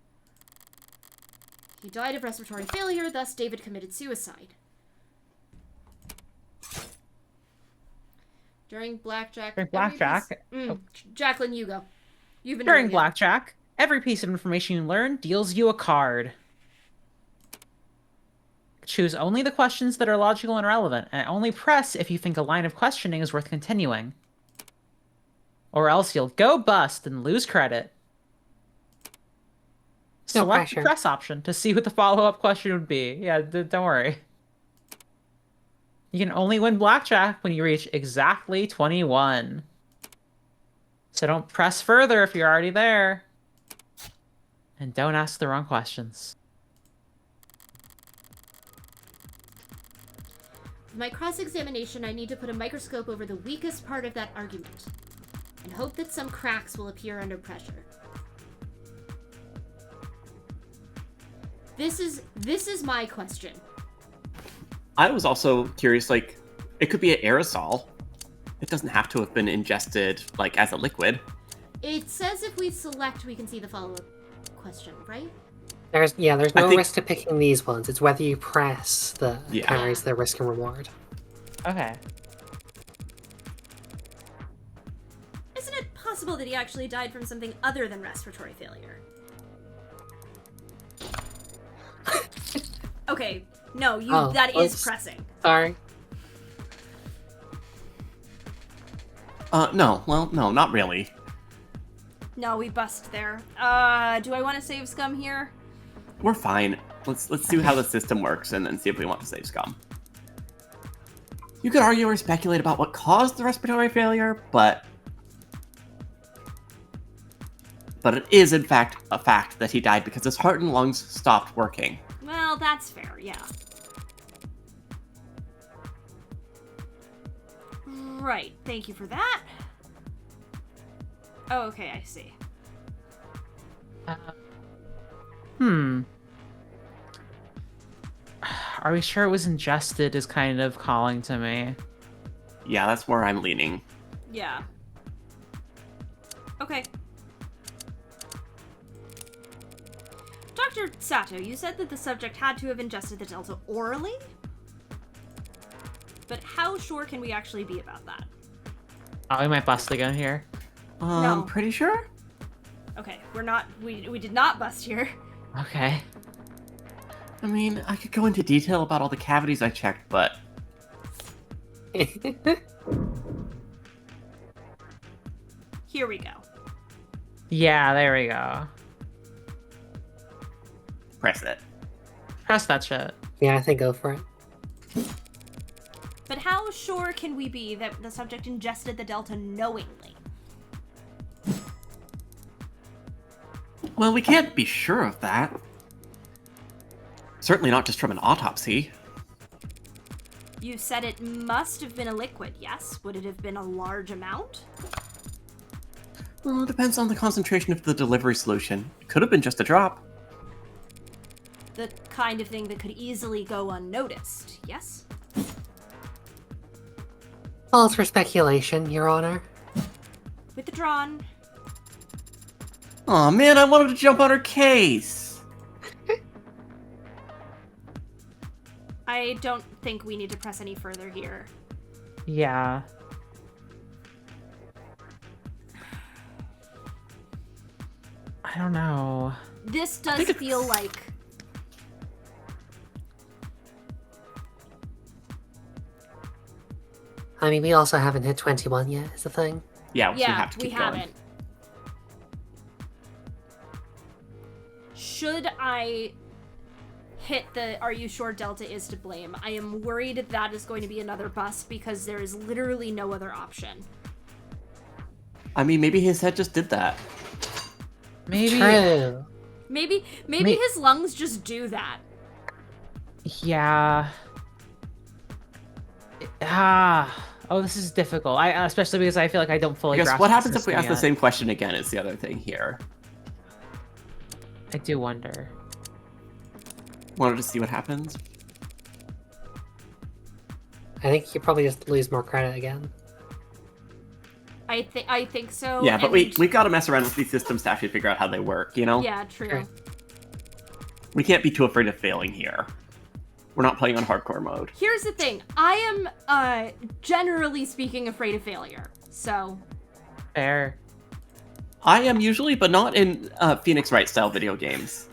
He died of respiratory failure, thus David committed suicide. During blackjack. During blackjack. Jacqueline, you go. You've been During doing it. blackjack, every piece of information you learn deals you a card. Choose only the questions that are logical and relevant, and only press if you think a line of questioning is worth continuing. Or else you'll go bust and lose credit. No Select the pressure. press option to see what the follow-up question would be. Yeah, don't worry. You can only win blackjack when you reach exactly 21. So don't press further if you're already there. And don't ask the wrong questions. For my cross-examination, I need to put a microscope over the weakest part of that argument and hope that some cracks will appear under pressure. This is my question. I was also curious, like, it could be an aerosol. It doesn't have to have been ingested, like, as a liquid. It says if we select, we can see the follow-up question, right? There's no risk to picking these ones. It's whether you press that carries the risk and reward. Okay. Isn't it possible that he actually died from something other than respiratory failure? Okay, no, that is pressing. Sorry. No, not really. No, we bust there. Do I want to save scum here? We're fine. Let's see how the system works and then see if we want to save scum. You could argue or speculate about what caused the respiratory failure, but it is in fact a fact that he died because his heart and lungs stopped working. Well, that's fair, yeah. Right, thank you for that. Oh, okay, I see. Are we sure it was ingested is kind of calling to me. Yeah, that's where I'm leaning. Yeah. Okay. Dr. Sato, you said that the subject had to have ingested the Delta orally? But how sure can we actually be about that? Oh, we might bust again here. No. Pretty sure? Okay, we did not bust here. Okay. I mean, I could go into detail about all the cavities I checked, but Here we go. Yeah, there we go. press it. Press that shit. Yeah, I think go for it. But how sure can we be that the subject ingested the Delta knowingly? Well, we can't be sure of that. Certainly not just from an autopsy. You said it must have been a liquid, yes? Would it have been a large amount? Well, it depends on the concentration of the delivery solution. It could have been just a drop. The kind of thing that could easily go unnoticed, yes? Calls for speculation, Your Honor. Withdrawn. Aw, man, I wanted to jump on her case. I don't think we need to press any further here. Yeah. I don't know. This does feel like... I mean, we also haven't hit 21 yet, is the thing. Yeah, we Yeah, have to keep we going. haven't. Should I hit the "Are you sure Delta is to blame"? I am worried that is going to be another bust because there is literally no other option. I mean, maybe his head just did that. Maybe. True. Maybe his lungs just do that. Yeah. Oh, this is difficult. Especially because I feel like I don't fully I guess grasp what the happens if we system ask the yet. same question again is the other thing here. I do wonder. Wanted to see what happens? I think you probably just lose more credit again. I think so. Yeah, but and- we've got to mess around with these systems to actually figure out how they work, you know? Yeah, true. Sure. We can't be too afraid of failing here. We're not playing on hardcore mode. Here's the thing. I am, generally speaking, afraid of failure. So... Fair. I am usually, but not in Phoenix Wright style video games.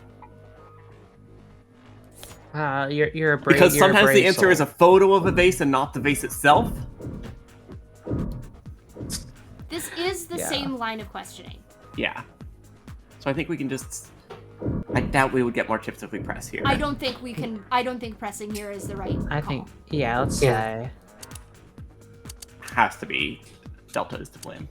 You're a brave. Because you're a sometimes brave the answer soul. is a photo of a vase and not the vase itself. This is the Yeah. same line of questioning. Yeah. So I think we can just... I doubt we would get more tips if we press here. I don't think we can... I don't think pressing here is the right I call. think. Yeah, let's Yeah. say. Has to be Delta is to blame.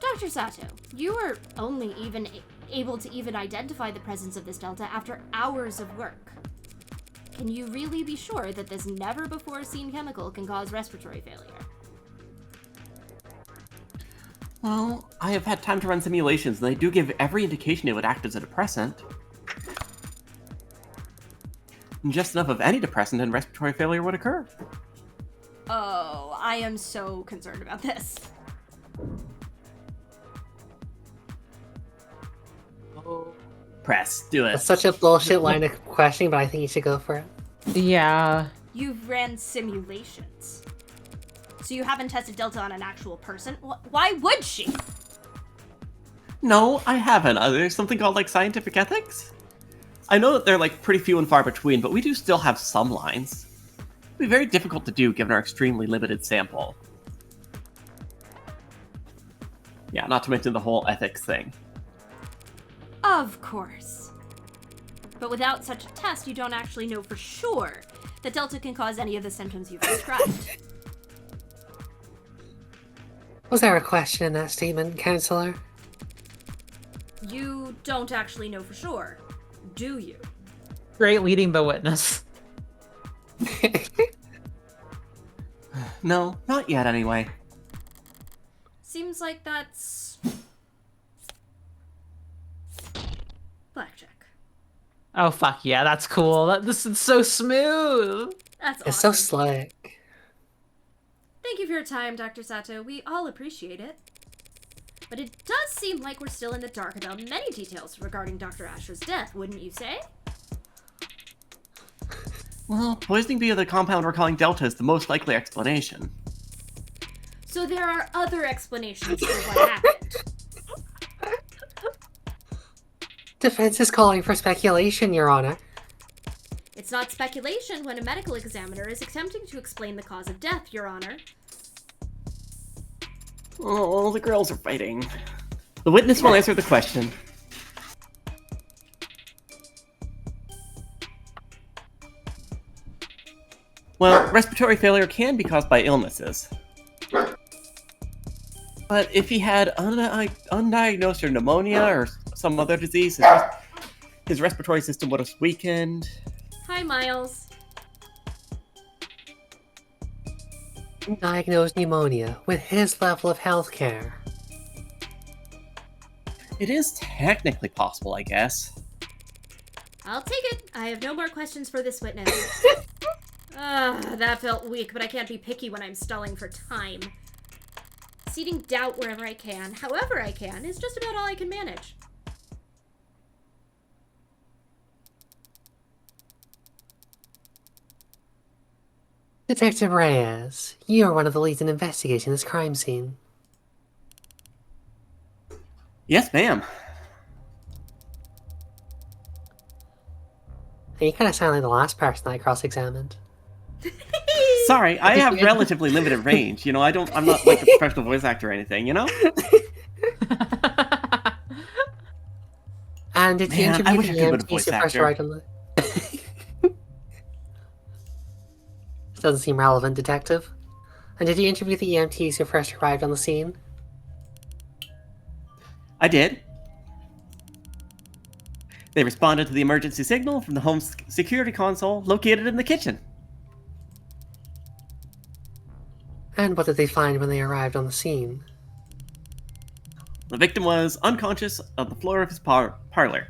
Dr. Sato, you were only even able to even identify the presence of this delta after hours of work. Can you really be sure that this never-before-seen chemical can cause respiratory failure? Well, I have had time to run simulations, and they do give every indication it would act as a depressant. And just enough of any depressant and respiratory failure would occur. Oh, I am so concerned about this. Press. Do That's it. such a bullshit line of questioning, but I think you should go for it. Yeah. You've ran simulations. So you haven't tested Delta on an actual person? Why would she? No, I haven't. There's something called, like, scientific ethics? I know that they're, like, pretty few and far between, but we do still have some lines. It'd be very difficult to do, given our extremely limited sample. Yeah, not to mention the whole ethics thing. Of course. But without such a test, you don't actually know for sure that Delta can cause any of the symptoms you've described. Was there a question in that statement, Counselor? You don't actually know for sure, do you? Great leading the witness. No, not yet anyway. Seems like that's... blackjack. Oh fuck yeah, that's cool. This is so smooth. That's It's so awesome. slick. Thank you for your time, Dr. Sato. We all appreciate it. But it does seem like we're still in the dark about many details regarding Dr. Asher's death, wouldn't you say? Well, poisoning via the compound we're calling Delta is the most likely explanation. So there are other explanations for what happened. Defense is calling for speculation, Your Honor. It's not speculation when a medical examiner is attempting to explain the cause of death, Your Honor. Oh, the girls are fighting. The witness will answer the question. Well, respiratory failure can be caused by illnesses. But if he had undiagnosed or pneumonia or some other disease, his respiratory system would have weakened. Hi, Miles. Diagnosed pneumonia with his level of healthcare. It is technically possible, I guess. I'll take it. I have no more questions for this witness. That felt weak, but I can't be picky when I'm stalling for time. Seeding doubt wherever I can, however I can, is just about all I can manage. Detective Reyes, you are one of the leads in investigating this crime scene. Yes, ma'am. And you kind of sound like the last person I cross-examined. Sorry, I have relatively limited range. You know, I'm not like a professional voice actor or anything, you know? And did you Man, I interview wish I the could have been a EMTs voice who first actor. arrived on the... This doesn't seem relevant, Detective. And did you interview the EMTs who first arrived on the scene? I did. They responded to the emergency signal from the home security console located in the kitchen. And what did they find when they arrived on the scene? The victim was unconscious on the floor of his parlor.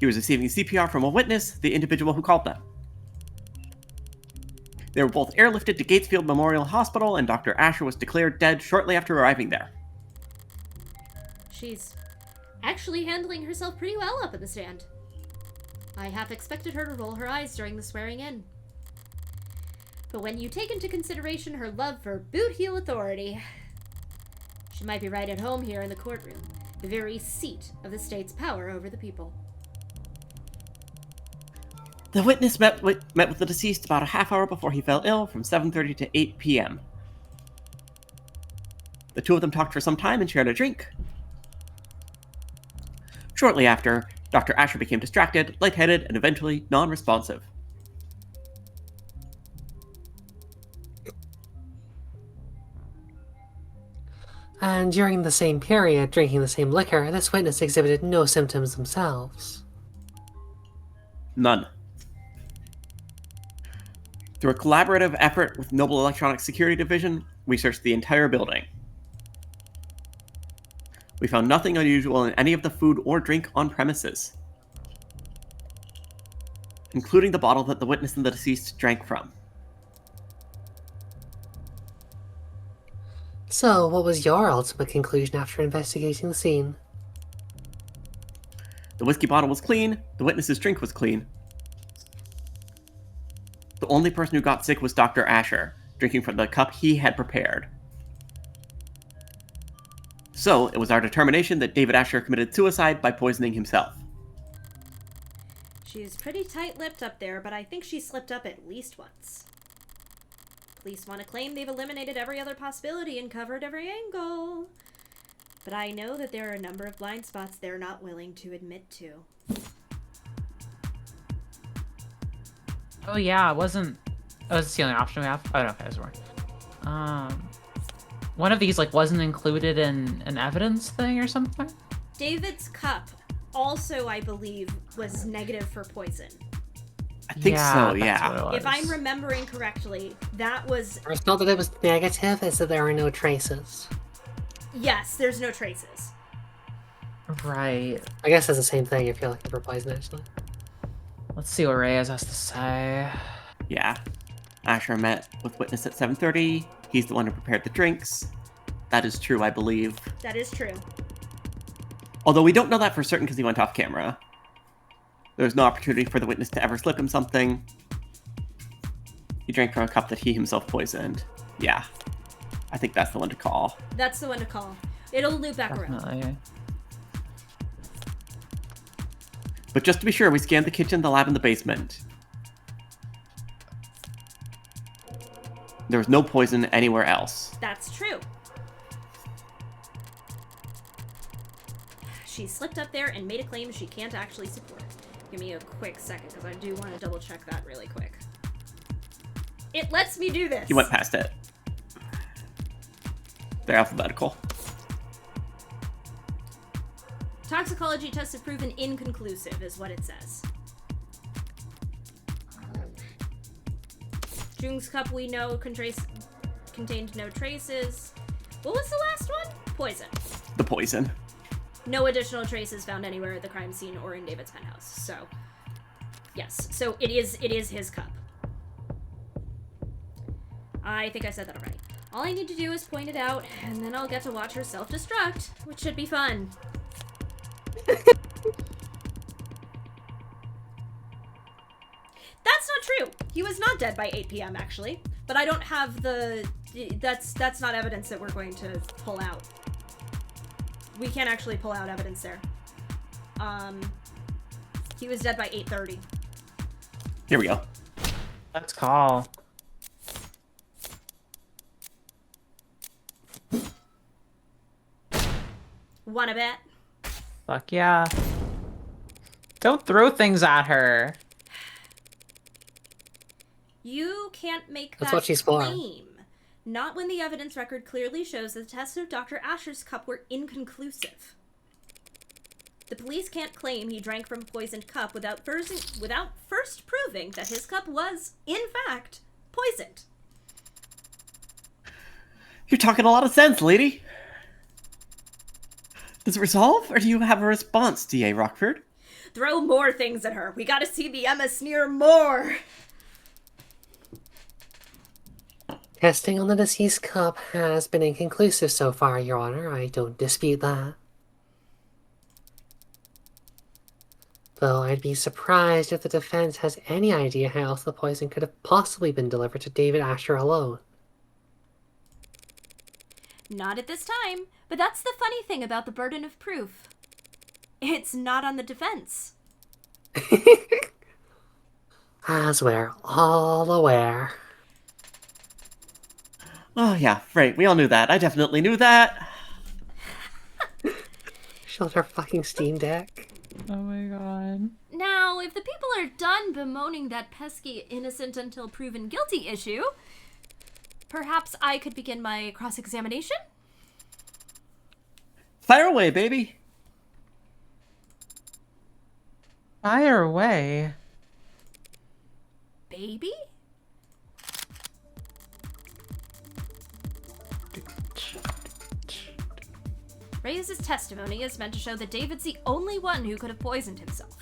He was receiving CPR from a witness, the individual who called them. They were both airlifted to Gatesfield Memorial Hospital, and Dr. Asher was declared dead shortly after arriving there. She's actually handling herself pretty well up at the stand. I half expected her to roll her eyes during the swearing in. But when you take into consideration her love for boot-heel authority, she might be right at home here in the courtroom, the very seat of the state's power over the people. The witness met with the deceased about a half hour before he fell ill, from 7:30 to 8 p.m. The two of them talked for some time and shared a drink. Shortly after, Dr. Asher became distracted, lightheaded, and eventually non-responsive. And during the same period, drinking the same liquor, this witness exhibited no symptoms themselves. None. Through a collaborative effort with Noble Electronic Security Division, we searched the entire building. We found nothing unusual in any of the food or drink on premises, including the bottle that the witness and the deceased drank from. So, what was your ultimate conclusion after investigating the scene? The whiskey bottle was clean, the witness's drink was clean. The only person who got sick was Dr. Asher, drinking from the cup he had prepared. So, it was our determination that David Asher committed suicide by poisoning himself. She's pretty tight-lipped up there, but I think she slipped up at least once. Police want to claim they've eliminated every other possibility and covered every angle. But I know that there are a number of blind spots they're not willing to admit to. Oh yeah, it wasn't... Oh, is this the only option we have? Oh, no, okay, there's more. One of these, like, wasn't included in an evidence thing or something? David's cup also, I believe, was negative for poison. I think so, that's yeah. what it was. If I'm remembering correctly, that was... It's not that it was negative, it's that there are no traces. Yes, there's no traces. Right. I guess it's the same thing if you're looking for poison, actually. Let's see what Reyes has to say. Yeah. Asher met with witness at 7:30. He's the one who prepared the drinks. That is true, I believe. That is true. Although we don't know that for certain because he went off camera. There was no opportunity for the witness to ever slip him something. He drank from a cup that he himself poisoned. Yeah. I think that's the one to call. That's the one to call. It'll loop back around. Definitely. But just to be sure, we scanned the kitchen, the lab, and the basement. There was no poison anywhere else. That's true. She slipped up there and made a claim she can't actually support. Give me a quick second, because I do want to double check that really quick. It lets me do this! You went past it. They're alphabetical. Toxicology tests have proven inconclusive, is what it says. Jung's cup, we know, contained no traces. What was the last one? Poison. The poison. No additional traces found anywhere at the crime scene or in David's penthouse. So, yes. So it is his cup. I think I said that already. All I need to do is point it out, and then I'll get to watch her self-destruct, which should be fun. That's not true. He was not dead by 8 p.m. actually, but I don't have the... That's not evidence that we're going to pull out. We can't actually pull out evidence there. He was dead by 8:30. Here we go. Let's call. Wanna bet? Fuck yeah. Don't throw things at her. You can't make That's that what she's for. claim. Not when the evidence record clearly shows that the tests of Dr. Asher's cup were inconclusive. The police can't claim he drank from a poisoned cup without first proving that his cup was, in fact, poisoned. You're talking a lot of sense, lady. Does it resolve, or do you have a response, D.A. Rockford? Throw more things at her. We gotta see the Emma sneer more. Testing on the deceased cup has been inconclusive so far, Your Honor. I don't dispute that. Though I'd be surprised if the defense has any idea how else the poison could have possibly been delivered to David Asher alone. Not at this time, but that's the funny thing about the burden of proof. It's not on the defense. As we're all aware. Oh, yeah, right. We all knew that. I definitely knew that. Shelter fucking Steam Deck. Oh my god. Now, if the people are done bemoaning that pesky innocent until proven guilty issue, perhaps I could begin my cross-examination? Fire away, baby. Fire away. Baby? Reyes' testimony is meant to show that David's the only one who could have poisoned himself.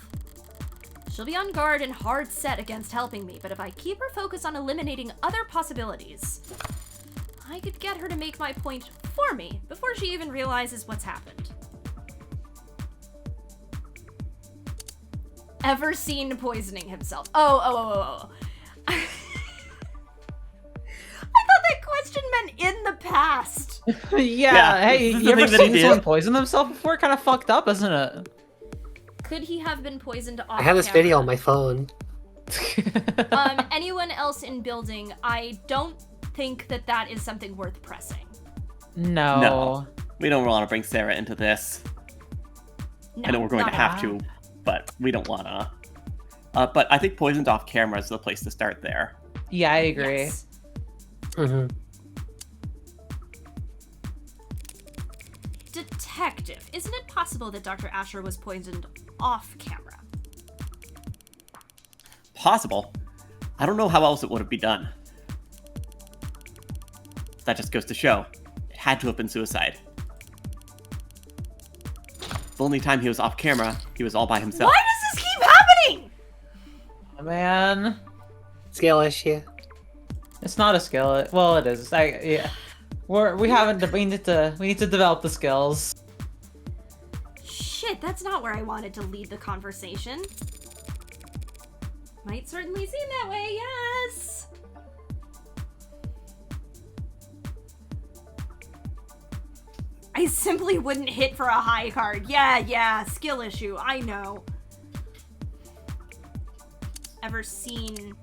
She'll be on guard and hard set against helping me, but if I keep her focused on eliminating other possibilities, I could get her to make my point for me before she even realizes what's happened. Ever seen poisoning himself? Oh. I thought that question meant in the past. Yeah, hey, this is you ever the thing that he seen did. someone poison themselves before? Kind of fucked up, isn't it? Could he have been poisoned off I have this camera? video on my phone. Anyone else in building, I don't think that is something worth pressing. No. No. We don't want to bring Sarah into this. No, I know we're going not to at have all. to, but we don't want to. But I think poisoned off camera is the place to start there. Yeah, I agree. Yes. Mm-hmm. Detective, isn't it possible that Dr. Asher was poisoned off camera? Possible. I don't know how else it would have been done. That just goes to show. It had to have been suicide. The only time he was off camera, he was all by himself. Why does this keep happening? Oh, man. Skill issue. It's not a skill. Well, it is. Yeah. We need to develop the skills. Shit, that's not where I wanted to lead the conversation. Might certainly seem that way, yes. I simply wouldn't hit for a high card. Yeah, skill issue, I know. Ever seen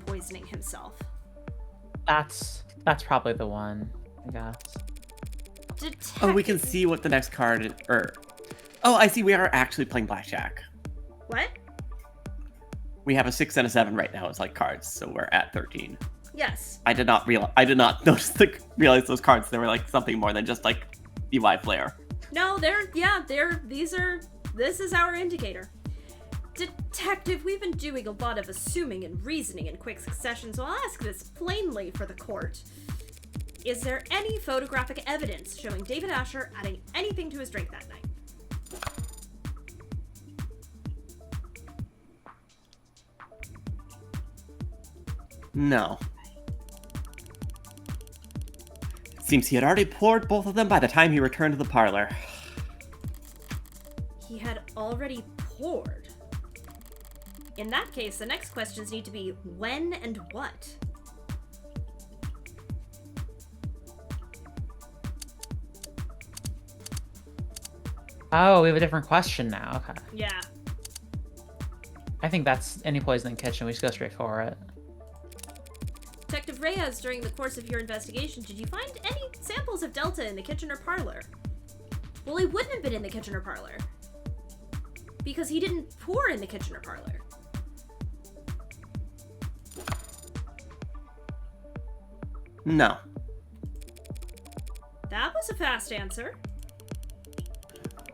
poisoning himself? That's probably the one, I guess. Detective. Oh, we can see what the next card is. Oh, I see. We are actually playing blackjack. What? We have a 6 and a 7 right now as like cards, so we're at 13. Yes. I did not realize those cards. They were like something more than just like UI flair. No, this is our indicator. Detective, we've been doing a lot of assuming and reasoning in quick succession, so I'll ask this plainly for the court. Is there any photographic evidence showing David Asher adding anything to his drink that night? No. Seems he had already poured both of them by the time he returned to the parlor. He had already poured. In that case, the next questions need to be when and what. Oh, we have a different question now. Okay. Yeah. I think that's any poison in the kitchen. We just go straight for it. Detective Reyes, during the course of your investigation, did you find any samples of Delta in the kitchen or parlor? Well, he wouldn't have been in the kitchen or parlor, because he didn't pour in the kitchen or parlor. No. That was a fast answer.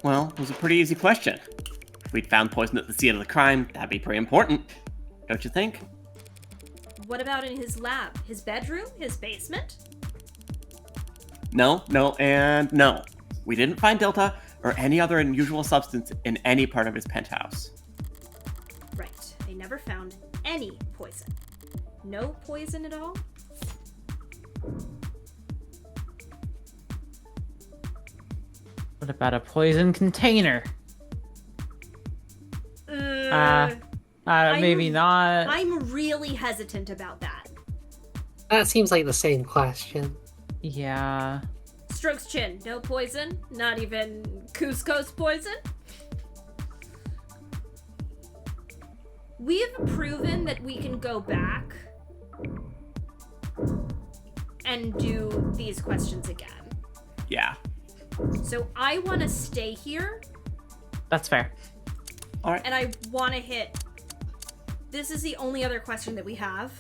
Well, it was a pretty easy question. If we'd found poison at the scene of the crime, that'd be pretty important. Don't you think? What about in his lab? His bedroom? His basement? No, and no. We didn't find Delta or any other unusual substance in any part of his penthouse. Right. They never found any poison. No poison at all? What about a poison container? Maybe not. I'm really hesitant about that. That seems like the same question. Yeah. Strokes chin, no poison, not even Cusco's poison. We've proven that we can go back and do these questions again. Yeah. So I want to stay here. That's fair. All right. And I want to hit. This is the only other question that we have.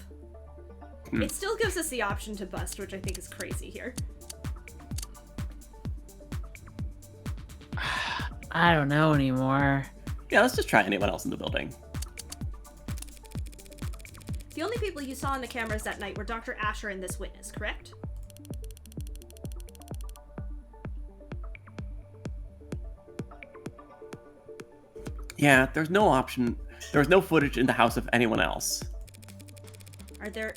It still gives us the option to bust, which I think is crazy here. I don't know anymore. Yeah, let's just try anyone else in the building. The only people you saw on the cameras that night were Dr. Asher and this witness, correct? Yeah, there's no option. There was no footage in the house of anyone else. Are there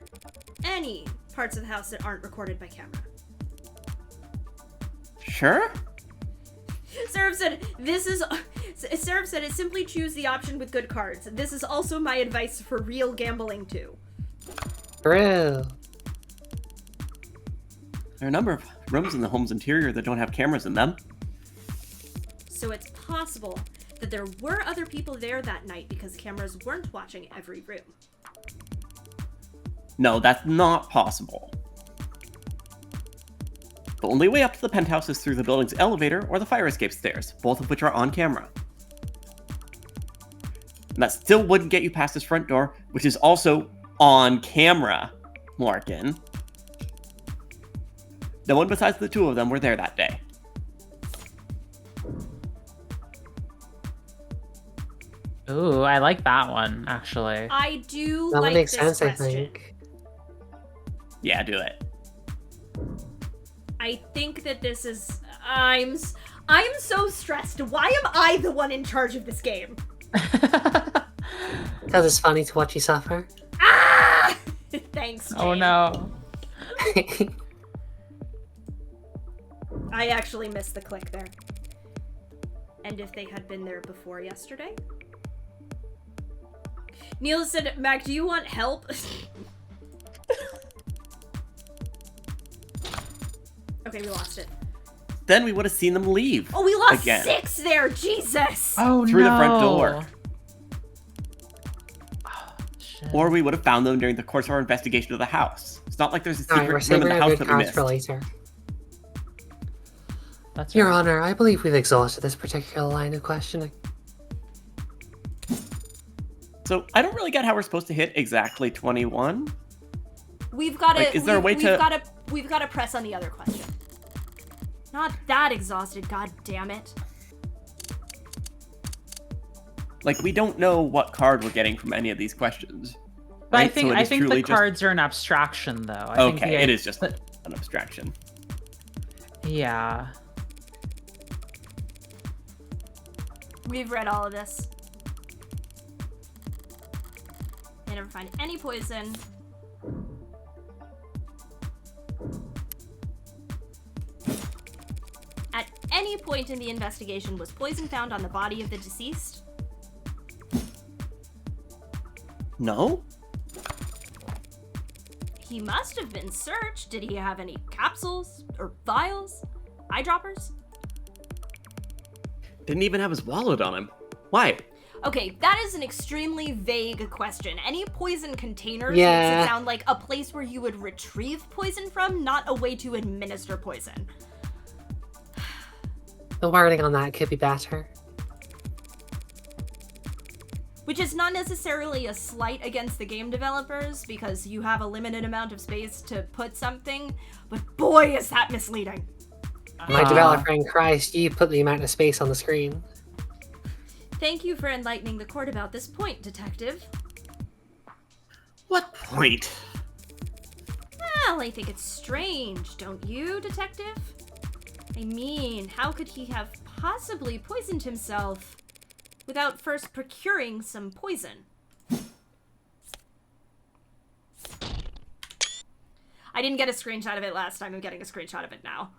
any parts of the house that aren't recorded by camera? Sure? Seraph said, Seraph said, it simply choose the option with good cards. This is also my advice for real gambling too. True. There are a number of rooms in the home's interior that don't have cameras in them. So it's possible that there were other people there that night because cameras weren't watching every room. No, that's not possible. The only way up to the penthouse is through the building's elevator or the fire escape stairs, both of which are on camera. And that still wouldn't get you past this front door, which is also on camera, Morgan. No one besides the two of them were there that day. Ooh, I like that one, actually. I do That like makes this sense, I question. think. Yeah, do it. I think that this is... I'm so stressed. Why am I the one in charge of this game? Because it's funny to watch you suffer. Ah! Thanks, Jane. Oh no. I actually missed the click there. And if they had been there before yesterday? Neil said, Mac, do you want help? Okay, we lost it. Then we would have seen them leave. Oh, we lost again. 6 there! Jesus! Oh Through no. the front door. Oh, shit. Or we would have found them during the course of our investigation of the house. It's not like there's a Alright, we're secret room in saving the our house good that we cards for missed. later. That's Your right. Honor, I believe we've exhausted this particular line of questioning. So I don't really get how we're supposed to hit exactly 21. We've got to. Like, is there a way to- We've got to press on the other question. Not that exhausted. God damn it. Like, we don't know what card we're getting from any of these questions. But right? I think So it I is think the truly just- cards are an abstraction, though. I think Okay, it is just but- an abstraction. Yeah. We've read all of this. They never find any poison. At any point in the investigation, was poison found on the body of the deceased? No? He must have been searched. Did he have any capsules or vials? Eyedroppers? Didn't even have his wallet on him. Why? Okay, that is an extremely vague question. Any poison containers makes Yeah. it sound like a place where you would retrieve poison from, not a way to administer poison. The wording on that could be better. Which is not necessarily a slight against the game developers, because you have a limited amount of space to put something, but boy is that misleading. My developer in Christ, you put the amount of space on the screen. Thank you for enlightening the court about this point, detective. What point? Well, I think it's strange, don't you, detective? I mean, how could he have possibly poisoned himself without first procuring some poison? I didn't get a screenshot of it last time. I'm getting a screenshot of it now.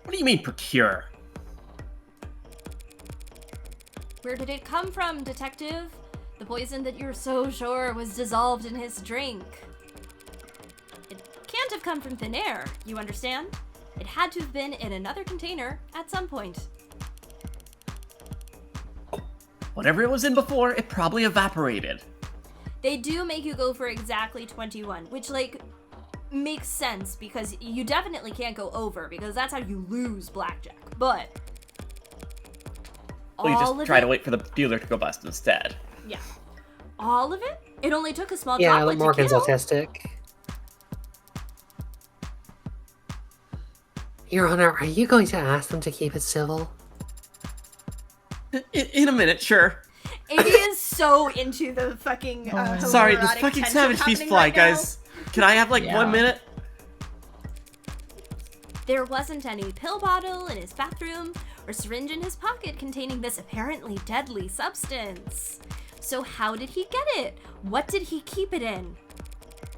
What do you mean procure? Where did it come from, detective? The poison that you're so sure was dissolved in his drink. It can't have come from thin air, you understand? It had to have been in another container at some point. Whatever it was in before, it probably evaporated. They do make you go for exactly 21, which, like, makes sense because you definitely can't go over because that's how you lose blackjack. But Well, you just try to wait for the dealer to go bust instead. Yeah. All of it? It only took a small Yeah, droplet Morgan's to kill. autistic. Your Honor, are you going to ask them to keep it civil? In a minute, sure. Amy is so into the fucking Sorry, this homoerotic fucking tension Savage Beast happening fly, right now. guys. Can I have, like, Yeah. 1 minute? There wasn't any pill bottle in his bathroom or syringe in his pocket containing this apparently deadly substance. So how did he get it? What did he keep it in?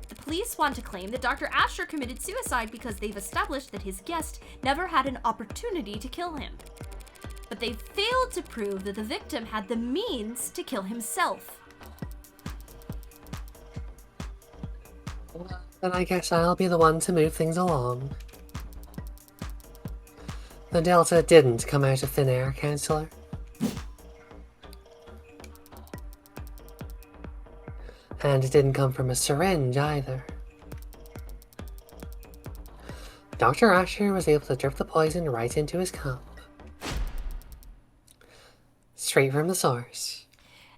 The police want to claim that Dr. Asher committed suicide because they've established that his guest never had an opportunity to kill him. But they failed to prove that the victim had the means to kill himself. Well, then I guess I'll be the one to move things along. The Delta didn't come out of thin air, Counselor. And it didn't come from a syringe either. Dr. Asher was able to drip the poison right into his cup. Straight from the source.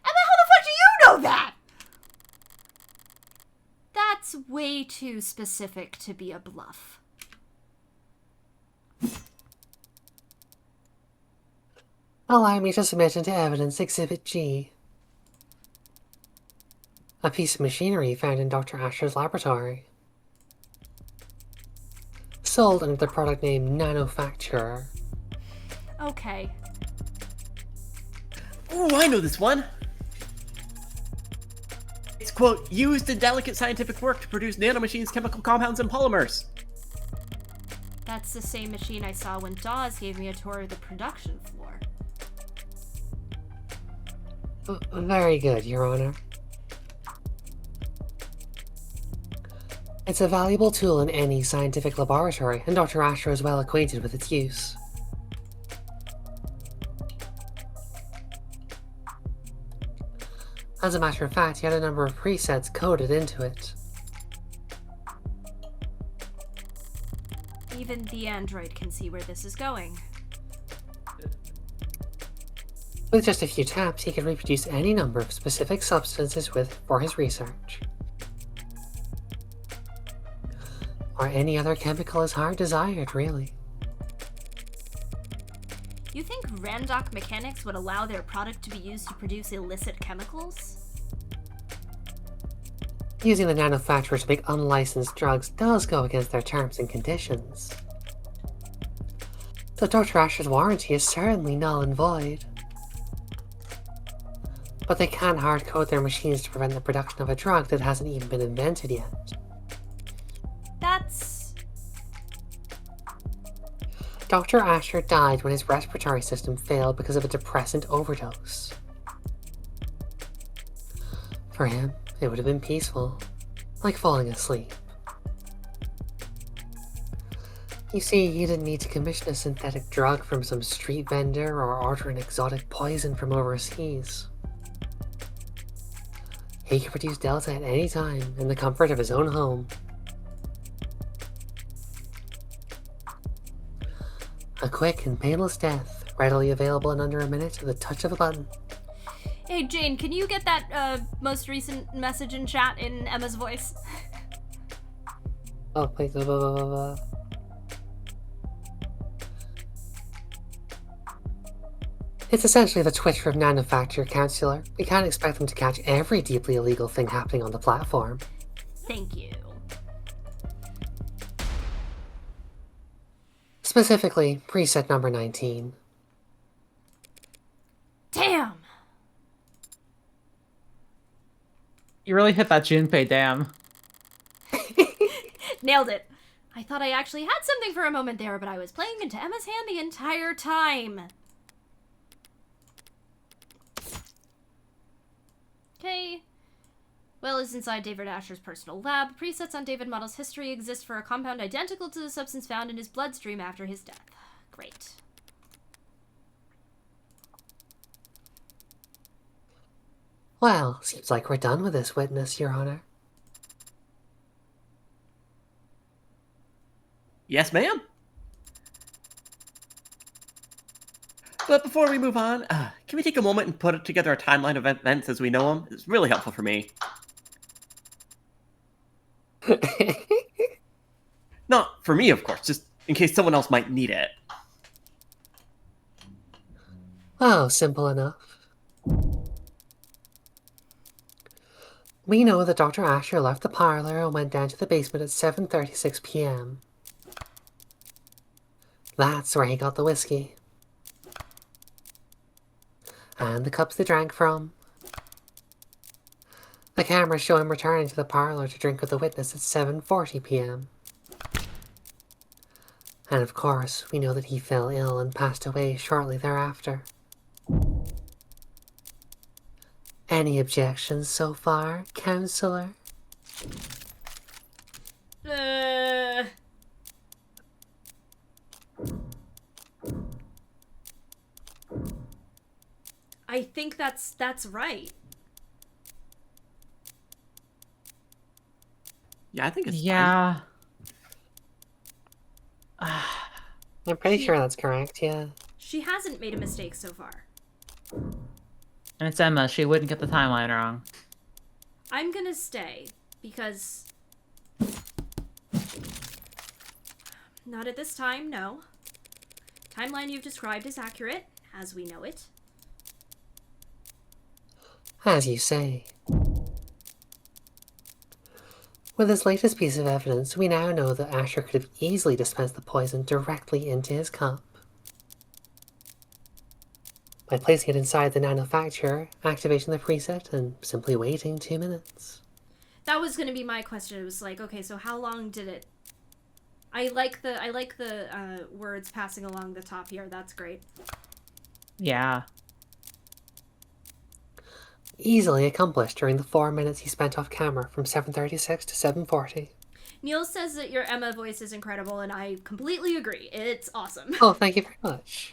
Emma, how the fuck do you know that? That's way too specific to be a bluff. Allow me to submit into evidence Exhibit G. A piece of machinery found in Dr. Asher's laboratory. Sold under the product name Nanofacturer. Okay. Ooh, I know this one. It's, quote, used in delicate scientific work to produce nanomachines, chemical compounds, and polymers. That's the same machine I saw when Dawes gave me a tour of the production floor. Very good, Your Honor. It's a valuable tool in any scientific laboratory, and Dr. Asher is well acquainted with its use. As a matter of fact, he had a number of presets coded into it. Even the android can see where this is going. With just a few taps, he could reproduce any number of specific substances for his research. Or any other chemical his heart desired, really. You think Randoc Mechanics would allow their product to be used to produce illicit chemicals? Using the nanofacturer to make unlicensed drugs does go against their terms and conditions. So Dr. Asher's warranty is certainly null and void. But they can hard-code their machines to prevent the production of a drug that hasn't even been invented yet. That's... Dr. Asher died when his respiratory system failed because of a depressant overdose. For him, it would have been peaceful, like falling asleep. You see, he didn't need to commission a synthetic drug from some street vendor or order an exotic poison from overseas. He could produce Delta at any time in the comfort of his own home. A quick and painless death, readily available in under a minute at the touch of a button. Hey, Jane, can you get that most recent message in chat in Emma's voice? Oh, wait, blah, blah, blah, blah, blah. It's essentially the Twitter of Nanofacturer, Counselor. We can't expect them to catch every deeply illegal thing happening on the platform. Thank you. Specifically, preset number 19. Damn! You really hit that Junpei dam. Nailed it. I thought I actually had something for a moment there, but I was playing into Emma's hand the entire time. Well is inside David Asher's personal lab. Presets on David Model's history exist for a compound identical to the substance found in his bloodstream after his death. Great. Well, seems like we're done with this witness, Your Honor. Yes, ma'am. But before we move on, can we take a moment and put together a timeline of events as we know them? It's really helpful for me. Not for me, of course, just in case someone else might need it. Oh, simple enough. We know that Dr. Asher left the parlor and went down to the basement at 7:36 p.m. That's where he got the whiskey. And the cups they drank from. The cameras show him returning to the parlor to drink with the witness at 7:40 p.m. And of course, we know that he fell ill and passed away shortly thereafter. Any objections so far, Counselor? I think that's right. Yeah, I think it's fine. Yeah. I'm pretty sure that's correct, yeah. She hasn't made a mistake so far. And it's Emma. She wouldn't get the timeline wrong. I'm gonna stay, because... Not at this time, no. Timeline you've described is accurate, as we know it. As you say. With this latest piece of evidence, we now know that Asher could have easily dispensed the poison directly into his cup. By placing it inside the nanofacture, activating the preset, and simply waiting 2 minutes. That was gonna be my question. It was like, okay, so how long did it... I like the words passing along the top here. That's great. Yeah. Easily accomplished during the 4 minutes he spent off camera from 7:36 to 7:40. Neil says that your Emma voice is incredible, and I completely agree. It's awesome. Oh, thank you very much.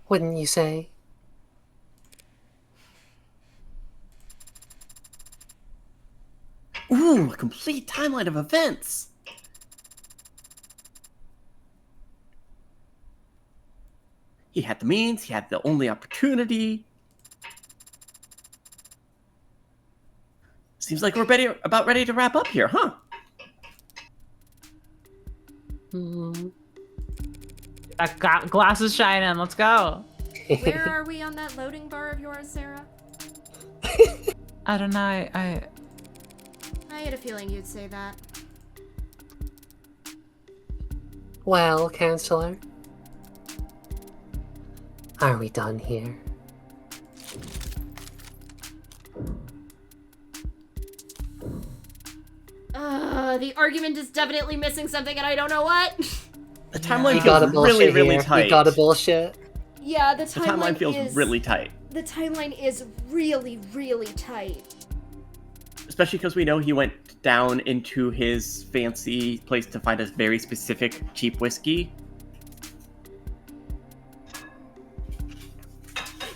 Wouldn't you say? Ooh, a complete timeline of events. He had the means, he had the only opportunity. Seems like we're about ready to wrap up here, huh? That glass is shining. Let's go. Where are we on that loading bar of yours, Sarah? I don't know. I I had a feeling you'd say that. Well, Counselor? Are we done here? The argument is definitely missing something, and I don't know what. The timeline You gotta feels bullshit really, really here. tight. You gotta bullshit. Yeah, the The timeline feels really tight. The timeline is really, really tight. Especially because we know he went down into his fancy place to find a very specific cheap whiskey.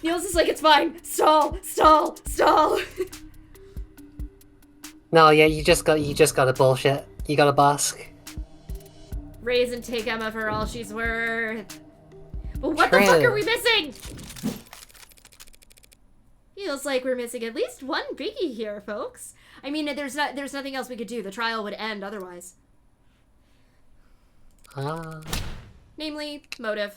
Niels is like, it's fine. Stall, stall, stall. No, yeah, you just gotta bullshit. You gotta busk. Raise and take Emma for all she's worth. But what True. the fuck are we missing? Feels like we're missing at least one biggie here, folks. I mean, there's nothing else we could do. The trial would end otherwise. Namely, motive.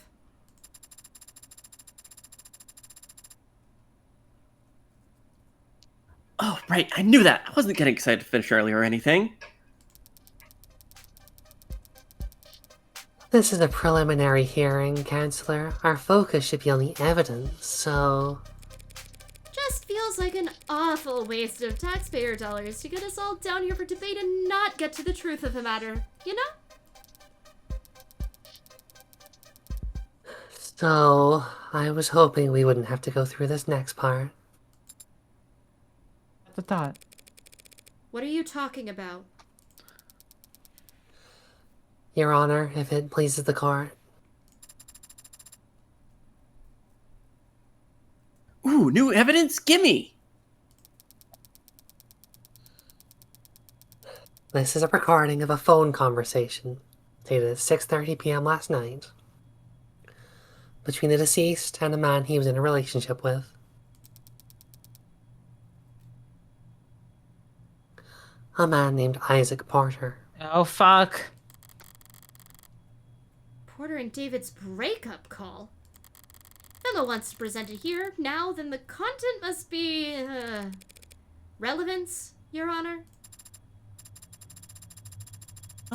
Oh, right, I knew that. I wasn't getting excited to finish early or anything. This is a preliminary hearing, Counselor. Our focus should be on the evidence, so... Just feels like an awful waste of taxpayer dollars to get us all down here for debate and not get to the truth of the matter, you know? So, I was hoping we wouldn't have to go through this next part. The thought. What are you talking about? Your Honor, if it pleases the court. Ooh, new evidence? Gimme! This is a recording of a phone conversation dated at 6:30 p.m. last night between the deceased and a man he was in a relationship with. A man named Isaac Porter. Oh, fuck. Porter and David's breakup call? Emma wants to present it here. Now, then the content must be, relevance, Your Honor?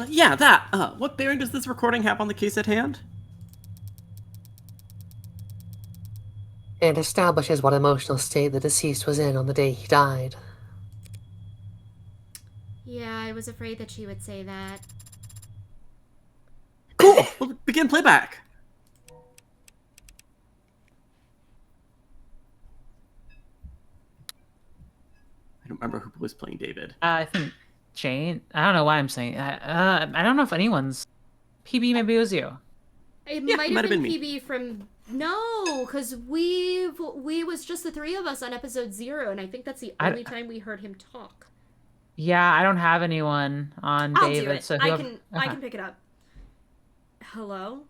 Yeah, that. What bearing does this recording have on the case at hand? It establishes what emotional state the deceased was in on the day he died. Yeah, I was afraid that she would say that. Cool! We'll begin playback. I don't remember who was playing David. I think Jane. I don't know why I'm saying. I don't know if anyone's. PB, maybe it was you. It Yeah, might it have been me. PB from... No, because we was just the three of us on episode 0, and I think that's the only time we heard him talk. Yeah, I don't have anyone on I'll David. do it. So I whoever... can pick it up. Hello?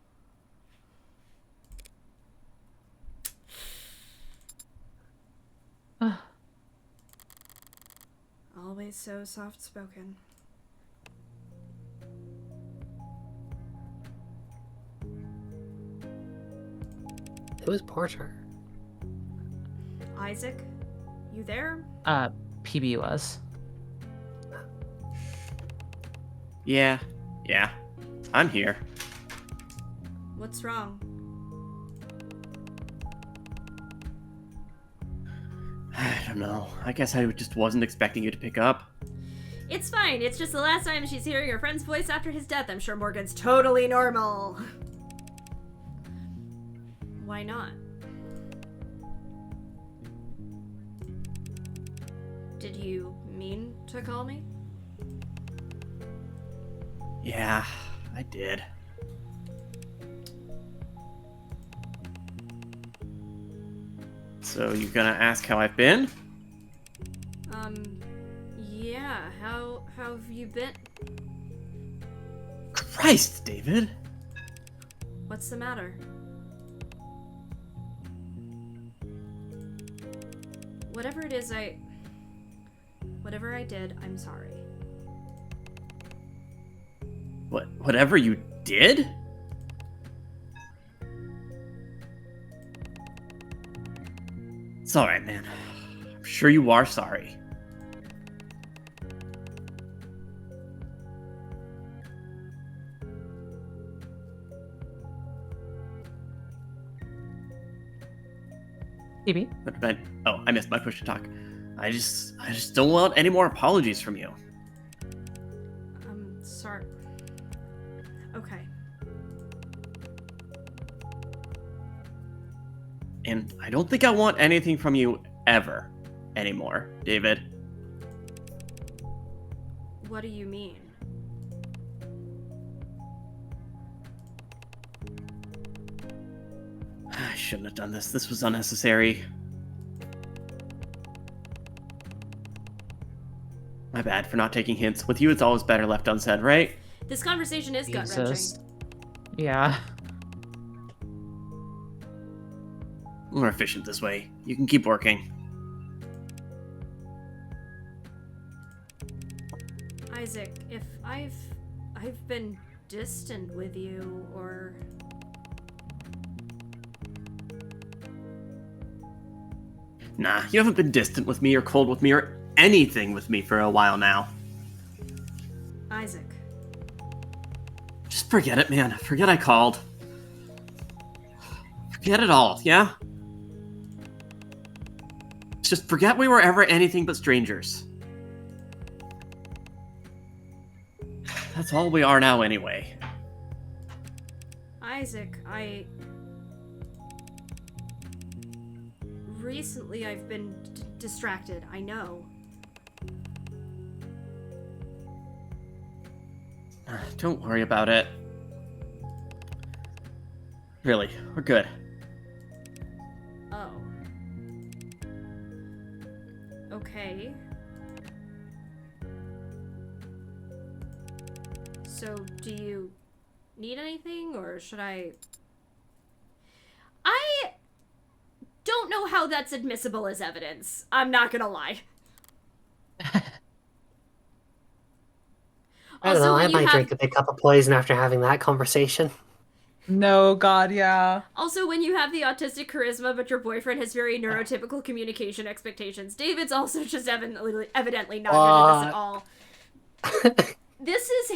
Always so soft-spoken. It was Porter. Isaac, you there? PB was. Yeah. I'm here. What's wrong? I don't know. I guess I just wasn't expecting you to pick up. It's fine. It's just the last time she's hearing her friend's voice after his death. I'm sure Morgan's totally normal. Why not? Did you mean to call me? Yeah, I did. So you gonna ask how I've been? Yeah. How have you been? Christ, David! What's the matter? Whatever I did, I'm sorry. Whatever you did? It's alright, man. I'm sure you are sorry. PB? I missed my push to talk. I just don't want any more apologies from you. I'm sorry. Okay. And I don't think I want anything from you ever anymore, David. What do you mean? I shouldn't have done this. This was unnecessary. My bad for not taking hints. With you, it's always better left unsaid, right? This conversation is gut-wrenching. Jesus. Yeah. More efficient this way. You can keep working. Isaac, if I've been distant with you, or... Nah, you haven't been distant with me or cold with me or anything with me for a while now. Isaac. Just forget it, man. Forget I called. Forget it all, yeah? Just forget we were ever anything but strangers. That's all we are now anyway. Isaac, recently I've been distracted, I know. Don't worry about it. Really, we're good. Oh. Okay. So, do you need anything, or should I don't know how that's admissible as evidence. I'm not gonna lie. I don't know, I when you might have- drink a big cup of poison after having that conversation. No, God, yeah. Also, when you have the autistic charisma, but your boyfriend has very neurotypical communication expectations, David's also just evidently not good at this at all. This is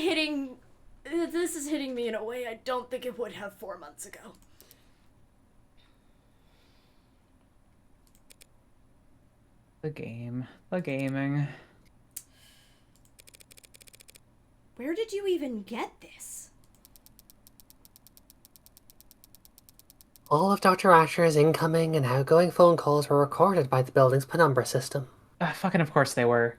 hitting me in a way I don't think it would have 4 months ago. The gaming. Where did you even get this? All of Dr. Asher's incoming and outgoing phone calls were recorded by the building's penumbra system, Fucking of course they were.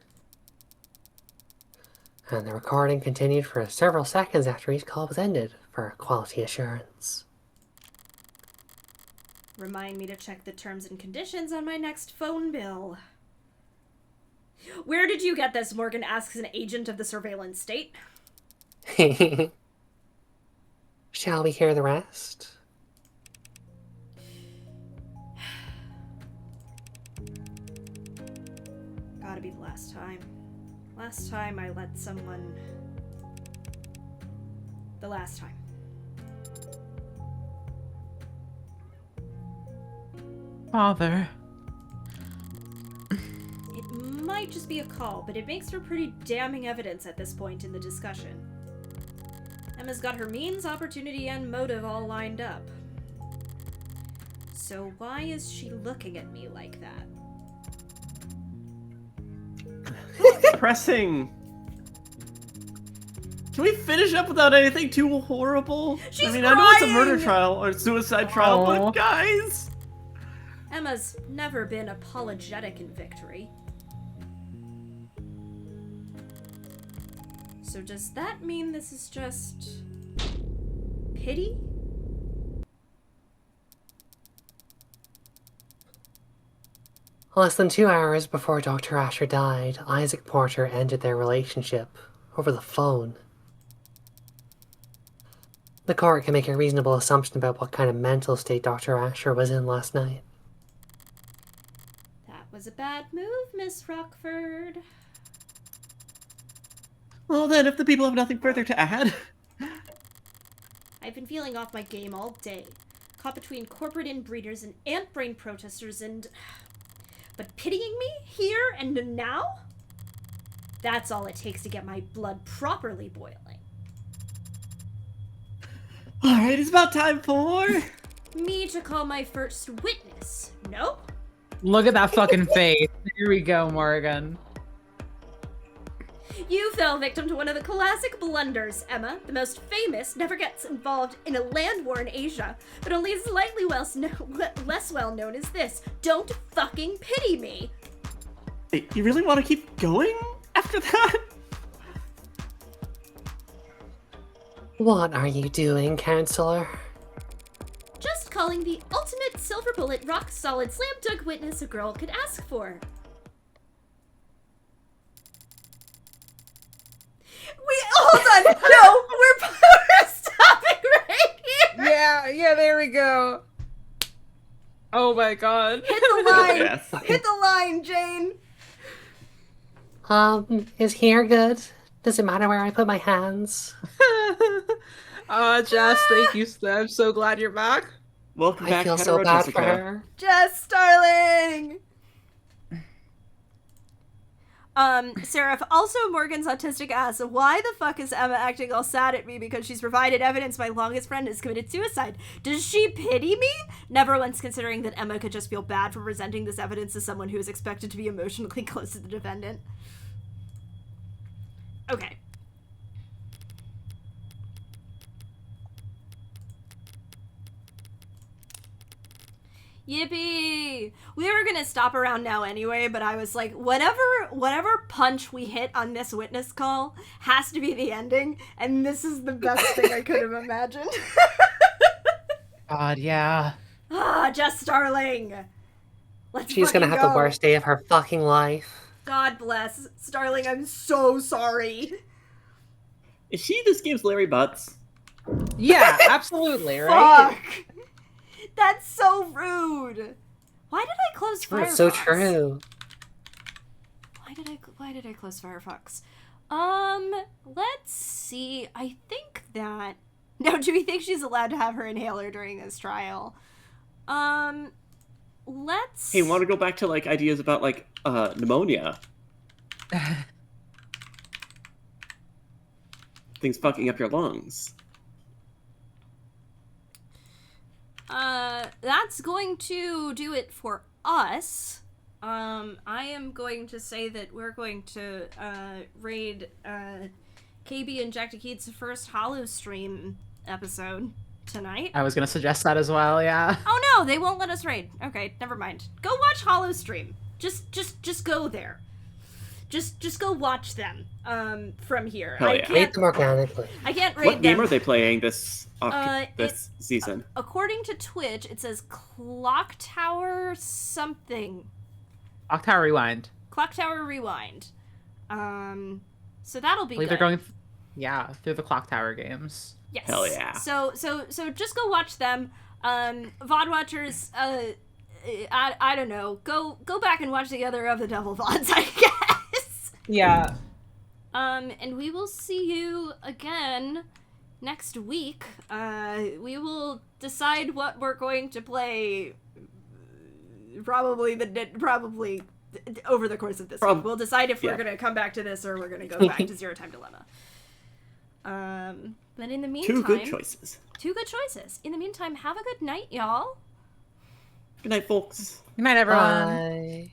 and the recording continued for several seconds after each call was ended for quality assurance. Remind me to check the terms and conditions on my next phone bill. Where did you get this? Morgan asks an agent of the surveillance state. Shall we hear the rest? Gotta be the last time. Last time I let someone... The last time. Father. It might just be a call, but it makes for pretty damning evidence at this point in the discussion. Emma's got her means, opportunity, and motive all lined up. So why is she looking at me like that? Pressing. Can we finish up without anything too horrible? She's I know it's a murder crying! trial or suicide trial, Aw. but guys. Emma's never been apologetic in victory. So does that mean this is just... pity? Less than 2 hours before Dr. Asher died, Isaac Porter ended their relationship over the phone. The court can make a reasonable assumption about what kind of mental state Dr. Asher was in last night. That was a bad move, Miss Rockford. Well then, if the people have nothing further to add. I've been feeling off my game all day. Caught between corporate inbreeders and ant brain protesters and... But pitying me? Here and now? That's all it takes to get my blood properly boiling. Alright, it's about time for... Me to call my first witness. No? Look at that fucking face. Here we go, Morgan. You fell victim to one of the classic blunders, Emma. The most famous never gets involved in a land war in Asia, but only slightly less well known as this. Don't fucking pity me. Wait, you really want to keep going after that? What are you doing, counselor? Just calling the ultimate silver bullet, rock solid, slam dunk witness a girl could ask for. Hold on! No! We're stopping right here! Yeah, there we go. Oh my god. Hit the line! Yes. Hit the line, Jane! Is here good? Does it matter where I put my hands? Jess, thank you. I'm so glad you're back. Welcome I back, feel so Hetero bad for Jessica. her. Jess, darling! Seraph, also Morgan's autistic asks, why the fuck is Emma acting all sad at me because she's provided evidence my longest friend has committed suicide? Does she pity me? Never once considering that Emma could just feel bad for presenting this evidence to someone who is expected to be emotionally close to the defendant. Okay. Yippee! We were gonna stop around now anyway, but I was like, whatever punch we hit on this witness call has to be the ending, and this is the best thing I could have imagined. God, yeah. Jess Starling! She's gonna have the worst day of her fucking life. God bless. Starling, I'm so sorry. Is she this game's Larry Butts? Yeah, absolutely, right? Fuck! That's so rude. Why did I close Firefox? That's so true. Why did I close Firefox? Let's see. I think that... Now, do we think she's allowed to have her inhaler during this trial? Let's... Hey, want to go back to, like, ideas about, like, pneumonia? Things fucking up your lungs. That's going to do it for us. I am going to say that we're going to, raid, KB and Jack DeKeith's first Hollow stream episode tonight. I was gonna suggest that as well, yeah. Oh no, they won't let us raid. Okay, never mind. Go watch Hollow stream. Just go there. Just go watch them, from here. Hell yeah. I can't Rate them organically. I can't raid What them. game are they playing this season? According to Twitch, it says Clock Tower something. Clock Tower Rewind. Clock Tower Rewind. So that'll be I believe good. they're going, through the Clock Tower games. Yes. Hell yeah. So just go watch them. VOD watchers, I don't know. Go back and watch the other of the Devil VODs, I guess. Yeah. And we will see you again next week. We will decide what we're going to play. Probably over the course of this week. We'll decide if we're gonna come back to this or we're gonna go back to Zero Time Dilemma. But in the meantime, Two good choices. In the meantime, have a good night, y'all. Good night, folks. Good night, everyone. Bye.